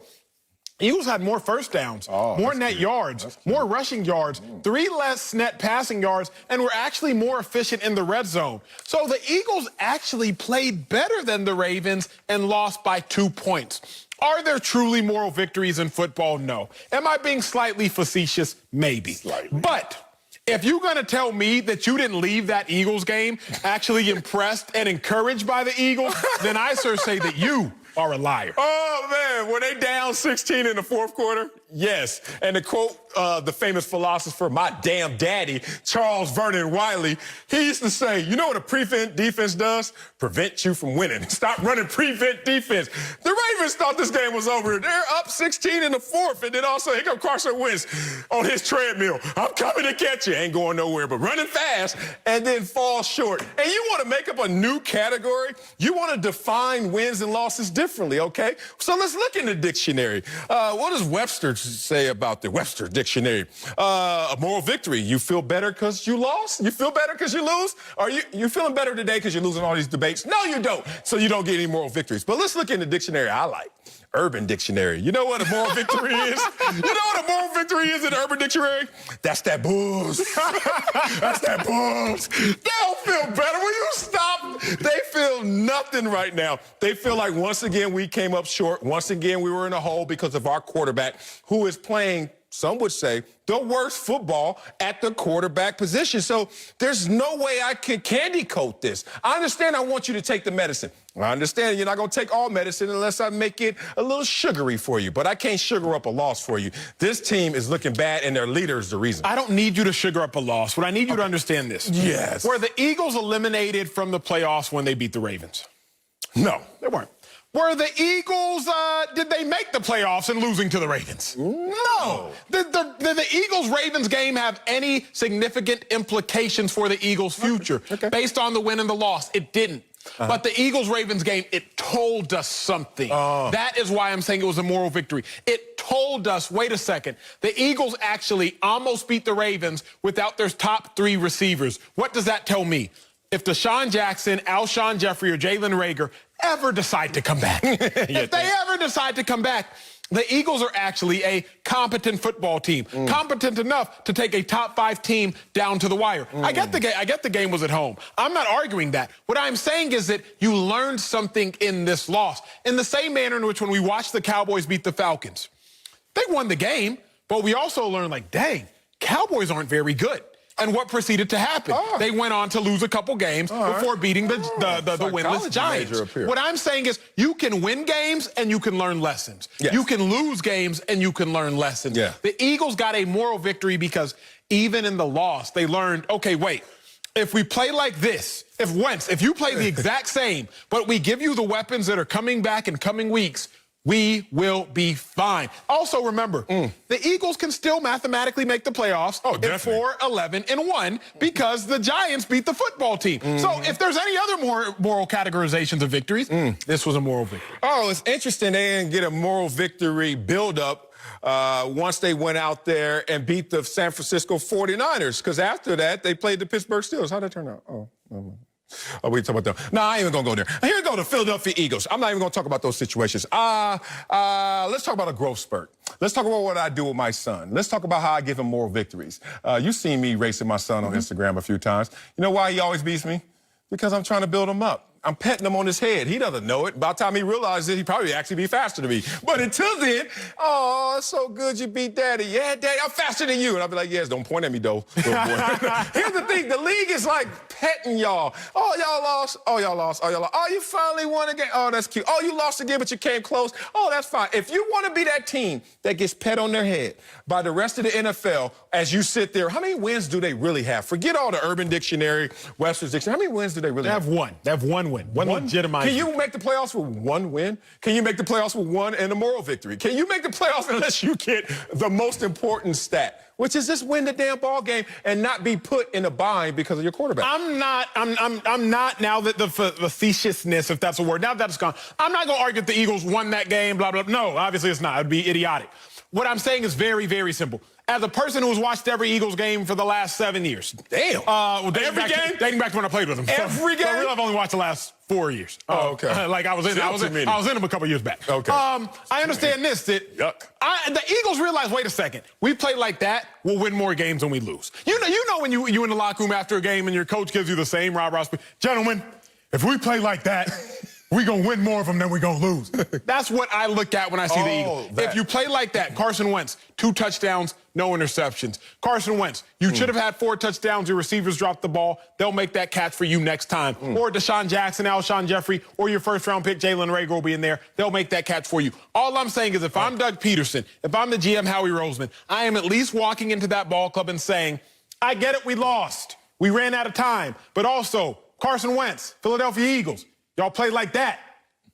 Eagles had more first downs, more net yards, more rushing yards, 3 less net passing yards, and were actually more efficient in the red zone. So the Eagles actually played better than the Ravens and lost by 2 points. Are there truly moral victories in football? No. Am I being slightly facetious? Maybe. But if you're going to tell me that you didn't leave that Eagles game actually impressed and encouraged by the Eagles, then I sure say that you are a liar. Oh, man, were they down 16 in the fourth quarter? Yes. And to quote the famous philosopher, my damn daddy, Charles Vernon Wiley, he used to say, you know what a prevent defense does? Prevent you from winning. Stop running prevent defense. The Ravens thought this game was over. They're up 16 in the fourth. And then also, here comes Carson Wentz on his treadmill. I'm coming to catch you. Ain't going nowhere, but running fast and then fall short. And you want to make up a new category? You want to define wins and losses differently, okay? So let's look in the dictionary. What does Webster say about the Webster Dictionary? A moral victory. You feel better because you lost? You feel better because you lose? Are you feeling better today because you're losing all these debates? No, you don't. So you don't get any moral victories. But let's look in the dictionary I like. Urban Dictionary. You know what a moral victory is? You know what a moral victory is in the Urban Dictionary? That's that booze. That's that booze. They don't feel better. Will you stop? They feel nothing right now. They feel like once again we came up short. Once again we were in a hole because of our quarterback, who is playing some would say, the worst football at the quarterback position. So there's no way I can candy coat this. I understand I want you to take the medicine. I understand you're not going to take all medicine unless I make it a little sugary for you, but I can't sugar up a loss for you. This team is looking bad, and their leader is the reason. I don't need you to sugar up a loss. What I need you to understand this. Yes. Were the Eagles eliminated from the playoffs when they beat the Ravens? No. They weren't. Were the Eagles, did they make the playoffs in losing to the Ravens? No. Did the Eagles-Ravens game have any significant implications for the Eagles' future? Okay. Based on the win and the loss, it didn't. But the Eagles-Ravens game, it told us something. That is why I'm saying it was a moral victory. It told us, wait a second, the Eagles actually almost beat the Ravens without their top 3 receivers. What does that tell me? If Deshaun Jackson, Alshon Jeffrey, or Jalen Reagor ever decide to come back, if they ever decide to come back, the Eagles are actually a competent football team, competent enough to take a top 5 team down to the wire. I get the game was at home. I'm not arguing that. What I'm saying is that you learned something in this loss. In the same manner in which when we watched the Cowboys beat the Falcons, they won the game, but we also learned, like, dang, Cowboys aren't very good. And what proceeded to happen? They went on to lose a couple games before beating the winless Giants. What I'm saying is you can win games and you can learn lessons. Yes. You can lose games and you can learn lessons. Yeah. The Eagles got a moral victory because even in the loss, they learned, okay, wait, if we play like this, if you play the exact same, but we give you the weapons that are coming back in coming weeks, we will be fine. Also, remember, the Eagles can still mathematically make the playoffs at 4-11-1 because the Giants beat the football team. So if there's any other moral categorizations of victories, this was a moral victory. Oh, it's interesting they didn't get a moral victory build-up once they went out there and beat the San Francisco 49ers, because after that, they played the Pittsburgh Steelers. How'd that turn out? Oh, we talk about them. No, I ain't even going to go there. Here we go, the Philadelphia Eagles. I'm not even going to talk about those situations. Let's talk about a growth spurt. Let's talk about what I do with my son. Let's talk about how I give him moral victories. You've seen me racing my son on Instagram a few times. You know why he always beats me? Because I'm trying to build him up. I'm petting him on his head. He doesn't know it. By the time he realizes it, he'd probably actually be faster than me. But until then, oh, it's so good you beat Daddy. Yeah, Daddy, I'm faster than you. And I'll be like, yes, don't point at me, though, little boy. Here's the thing. The league is like petting y'all. Oh, y'all lost. Oh, y'all lost. Oh, y'all lost. Oh, you finally won again. Oh, that's cute. Oh, you lost again, but you came close. Oh, that's fine. If you want to be that team that gets pet on their head by the rest of the NFL as you sit there, how many wins do they really have? Forget all the Urban Dictionary, Webster's Dictionary. How many wins do they really have? They have one. They have one win. One legitimized. Can you make the playoffs with one win? Can you make the playoffs with one and a moral victory? Can you make the playoffs unless you get the most important stat, which is just win the damn ball game and not be put in a bind because of your quarterback? I'm not now that the facetiousness, if that's a word, now that it's gone, I'm not going to argue that the Eagles won that game, blah, blah, blah. No, obviously it's not. It'd be idiotic. What I'm saying is very, very simple. As a person who's watched every Eagles game for the last 7 years. Damn. Every game? Dating back to when I played with them. Every game? So really I've only watched the last 4 years. Oh, okay. Like I was in them a couple years back. Okay. I understand this, that the Eagles realize, wait a second, we play like that, we'll win more games than we lose. You know when you in the locker room after a game and your coach gives you the same rah-rah speech, gentlemen, if we play like that, we're going to win more of them than we're going to lose. That's what I look at when I see the Eagles. If you play like that, Carson Wentz, 2 touchdowns, no interceptions. Carson Wentz, you should have had 4 touchdowns. Your receivers dropped the ball. They'll make that catch for you next time. Or Deshaun Jackson, Alshon Jeffrey, or your first-round pick, Jalen Reagor, will be in there. They'll make that catch for you. All I'm saying is if I'm Doug Peterson, if I'm the GM Howie Roseman, I am at least walking into that ball club and saying, I get it, we lost. We ran out of time. But also, Carson Wentz, Philadelphia Eagles, y'all play like that,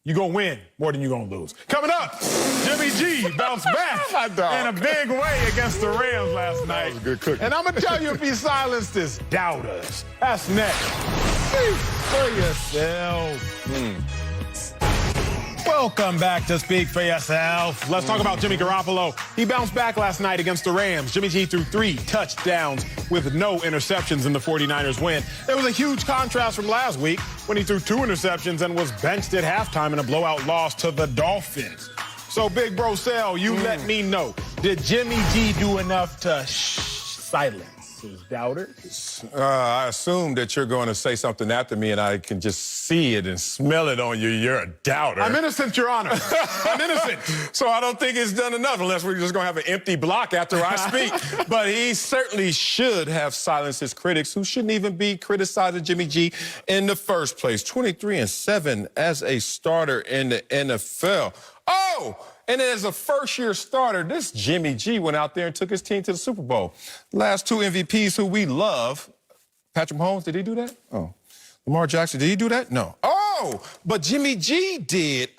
you're going to win more than you're going to lose. Coming up, Jimmy G bounced back in a big way against the Rams last night. That was a good cookie. And I'm going to tell you if he silenced his doubters. That's next. Speak for yourself. Welcome back to Speak for Yourself. Let's talk about Jimmy Garoppolo. He bounced back last night against the Rams. Jimmy G threw 3 touchdowns with no interceptions in the 49ers win. There was a huge contrast from last week when he threw 2 interceptions and was benched at halftime in a blowout loss to the Dolphins. So, Big Bro Sal, you let me know. Did Jimmy G do enough to silence silences doubters. I assume that you're going to say something after me, and I can just see it and smell it on you. You're a doubter. I'm innocent, Your Honor. I'm innocent. So I don't think it's done enough unless we're just going to have an empty block after I speak. But he certainly should have silenced his critics, who shouldn't even be criticizing Jimmy G in the first place. 23-7 as a starter in the NFL. Oh! And as a first-year starter, this Jimmy G went out there and took his team to the Super Bowl. Last two MVPs who we love. Patrick Mahomes, did he do that? Oh. Lamar Jackson, did he do that? No. Oh, but Jimmy G did.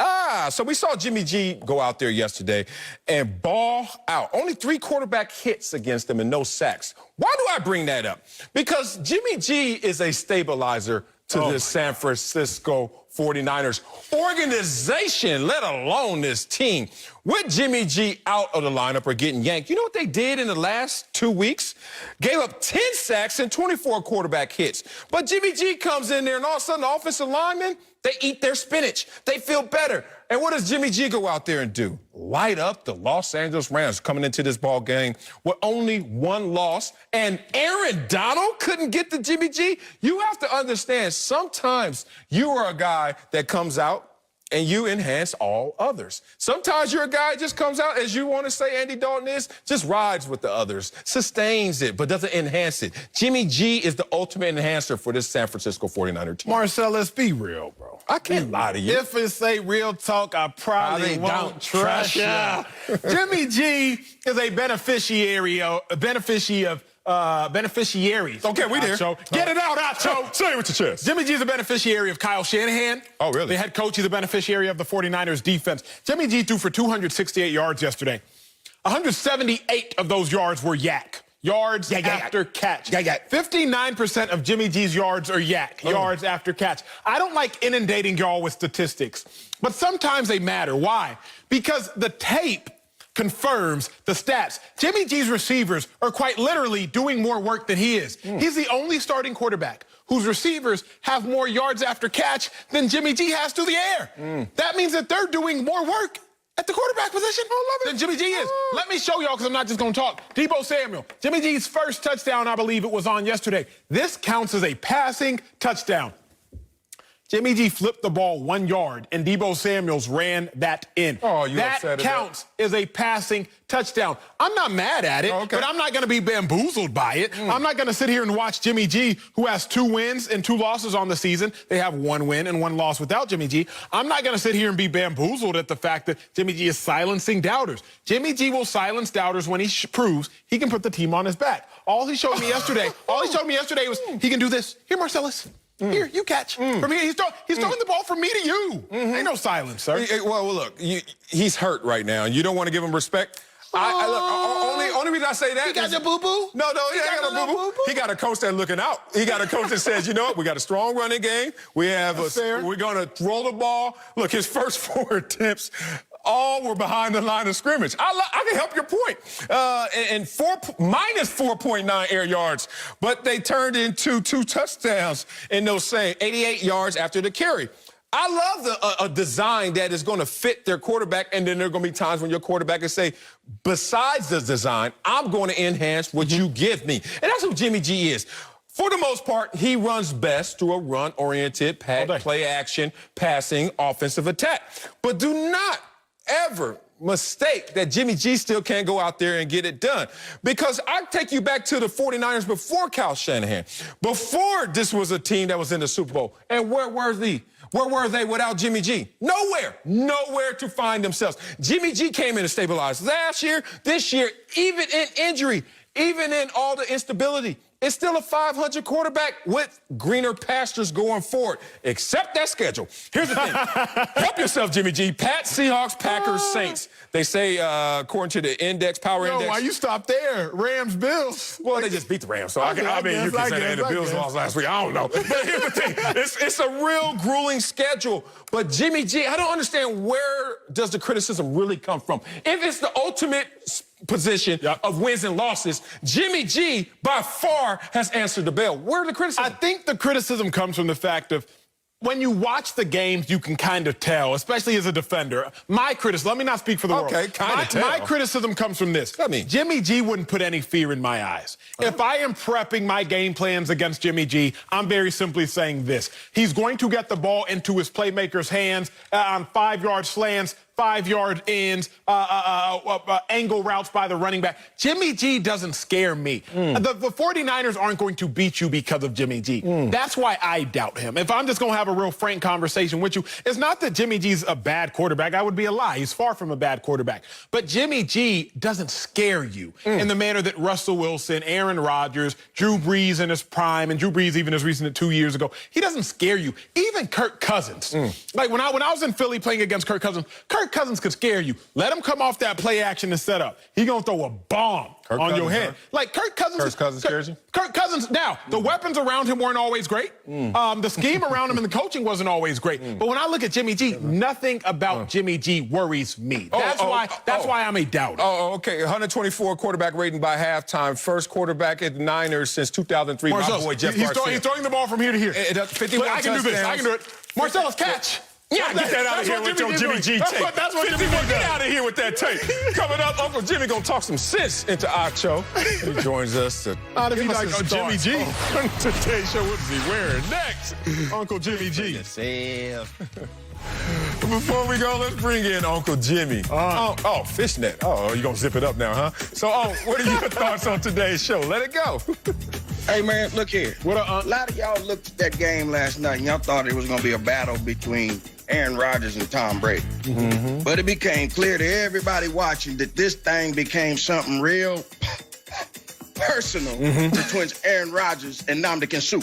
So we saw Jimmy G go out there yesterday and ball out. Only 3 quarterback hits against him and no sacks. Why do I bring that up? Because Jimmy G is a stabilizer to this San Francisco 49ers organization, let alone this team. With Jimmy G out of the lineup or getting yanked, you know what they did in the last 2 weeks? Gave up 10 sacks and 24 quarterback hits. But Jimmy G comes in there, and all of a sudden, the offensive linemen, they eat their spinach. They feel better. And what does Jimmy G go out there and do? Light up the Los Angeles Rams coming into this ball game with only 1 loss. And Aaron Donald couldn't get to Jimmy G? You have to understand, sometimes you are a guy that comes out and you enhance all others. Sometimes you're a guy that just comes out, as you want to say Andy Dalton is, just rides with the others, sustains it, but doesn't enhance it. Jimmy G is the ultimate enhancer for this San Francisco 49er team. Marcel, let's be real, bro. I can't lie to you. If it's a real talk, I probably won't trust you. Jimmy G is a beneficiaries. Okay, we there. Get it out, Acho. Say it with your chest. Jimmy G is a beneficiary of Kyle Shanahan. Oh, really? The head coach is a beneficiary of the 49ers defense. Jimmy G threw for 268 yards yesterday. 178 of those yards were yak. Yards after catch. 59% of Jimmy G's yards are yak. Yards after catch. I don't like inundating y'all with statistics, but sometimes they matter. Why? Because the tape confirms the stats. Jimmy G's receivers are quite literally doing more work than he is. He's the only starting quarterback whose receivers have more yards after catch than Jimmy G has through the air. That means that they're doing more work at the quarterback position than Jimmy G is. Let me show y'all, because I'm not just going to talk. Deebo Samuel, Jimmy G's first touchdown, I believe it was on yesterday. This counts as a passing touchdown. Jimmy G flipped the ball 1 yard, and Deebo Samuels ran that in. Oh, you upset that at counts as a passing touchdown. I'm not mad at it, but I'm not going to be bamboozled by it. I'm not going to sit here and watch Jimmy G, who has 2 wins and 2 losses on the season. They have 1 win and 1 loss without Jimmy G. I'm not going to sit here and be bamboozled at the fact that Jimmy G is silencing doubters. Jimmy G will silence doubters when he proves he can put the team on his back. All he showed me yesterday was he can do this. Here, Marcellus. Here, you catch. From here, he's throwing the ball from me to you. Ain't no silence, sir. Well, look, he's hurt right now, and you don't want to give him respect. Only reason I say that he got your boo-boo? No, he ain't got a boo-boo. He got a coach that's looking out. He got a coach that says, you know what, we got a strong running game. We're going to roll the ball. Look, his first 4 attempts, all were behind the line of scrimmage. I can help your point. And minus 4.9 air yards, but they turned into 2 touchdowns in those same 88 yards after the carry. I love a design that is going to fit their quarterback, and then there are going to be times when your quarterback can say, besides the design, I'm going to enhance what you give me. And that's what Jimmy G is. For the most part, he runs best through a run-oriented, play-action, passing, offensive attack. But do not ever mistake that Jimmy G still can't go out there and get it done. Because I take you back to the 49ers before Kyle Shanahan, before this was a team that was in the Super Bowl. And where were they? Where were they without Jimmy G? Nowhere to find themselves. Jimmy G came in and stabilized last year, this year, even in injury, even in all the instability. It's still a 500 quarterback with greener pastures going forward, except that schedule. Here's the thing. Help yourself, Jimmy G. Pats, Seahawks, Packers, Saints. They say, according to the power index. Why you stop there? Rams, Bills. Well, they just beat the Rams, so you can say the Bills lost last week. I don't know. But here's the thing. It's a real grueling schedule. But Jimmy G, I don't understand, where does the criticism really come from? If it's the ultimate position of wins and losses, Jimmy G by far has answered the bell. Where the criticism? I think the criticism comes from the fact of When you watch the games, you can kind of tell, especially as a defender. My criticism, let me not speak for the world. Okay, kind of tell. My criticism comes from this. I mean, Jimmy G wouldn't put any fear in my eyes. If I am prepping my game plans against Jimmy G, I'm very simply saying this. He's going to get the ball into his playmakers' hands on 5-yard slants, 5-yard ends, angle routes by the running back. Jimmy G doesn't scare me. The 49ers aren't going to beat you because of Jimmy G. That's why I doubt him. If I'm just going to have a real frank conversation with you, it's not that Jimmy G's a bad quarterback. I would be a lie. He's far from a bad quarterback. But Jimmy G doesn't scare you in the manner that Russell Wilson, Aaron Rodgers, Drew Brees in his prime, and Drew Brees even as recent as 2 years ago. He doesn't scare you. Even Kirk Cousins. Like when I was in Philly playing against Kirk Cousins could scare you. Let him come off that play action and set up. He gonna throw a bomb on your head. Like Kirk Cousins scares you? Kirk Cousins, now, the weapons around him weren't always great. The scheme around him and the coaching wasn't always great. But when I look at Jimmy G, nothing about Jimmy G worries me. That's why I'm a doubter. Okay. 124 quarterback rating by halftime. First quarterback at the Niners since 2003. Marcellus, my boy, Jeff he's throwing the ball from here to here. 51 I can do this. I can do it. Marcellus, catch. Yeah, get that out of here with your Jimmy G tape. That's what Jimmy G does. Get out of here with that tape. Coming up, Uncle Jimmy gonna talk some sense into Acho. He joins us to give us his Jimmy thoughts. G. Today's show, what is he wearing next? Uncle Jimmy G. Before we go, let's bring in Uncle Jimmy. Fishnet. Oh, you gonna zip it up now, huh? So, what are your thoughts on today's show? Let it go. Hey, man, look here. A lot of y'all looked at that game last night and y'all thought it was going to be a battle between Aaron Rodgers and Tom Brady. But it became clear to everybody watching that this thing became something real personal between Aaron Rodgers and Ndamukong Suh.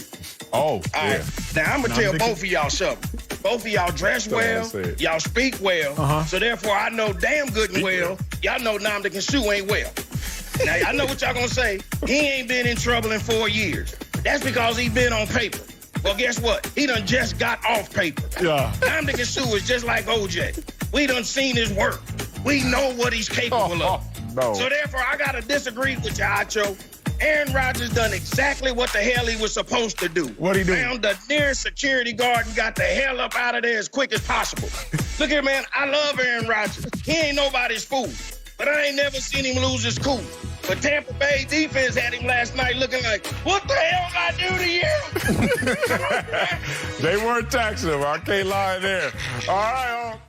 All right. Now, I'm going to tell both of y'all something. Both of y'all dress well, y'all speak well, so therefore I know damn good and well, y'all know Ndamukong Suh ain't well. Now, I know what y'all gonna say. He ain't been in trouble in 4 years. That's because he been on paper. Well, guess what? He done just got off paper. Ndamukong Suh is just like OJ. We done seen his work. We know what he's capable of. So therefore, I gotta disagree with you, Acho. Aaron Rodgers done exactly what the hell he was supposed to do. What'd he do? Found the nearest security guard and got the hell up out of there as quick as possible. Look here, man, I love Aaron Rodgers. He ain't nobody's fool. But I ain't never seen him lose his cool. But Tampa Bay defense had him last night looking like, what the hell I do to you? They weren't taxing him. I can't lie there. All right,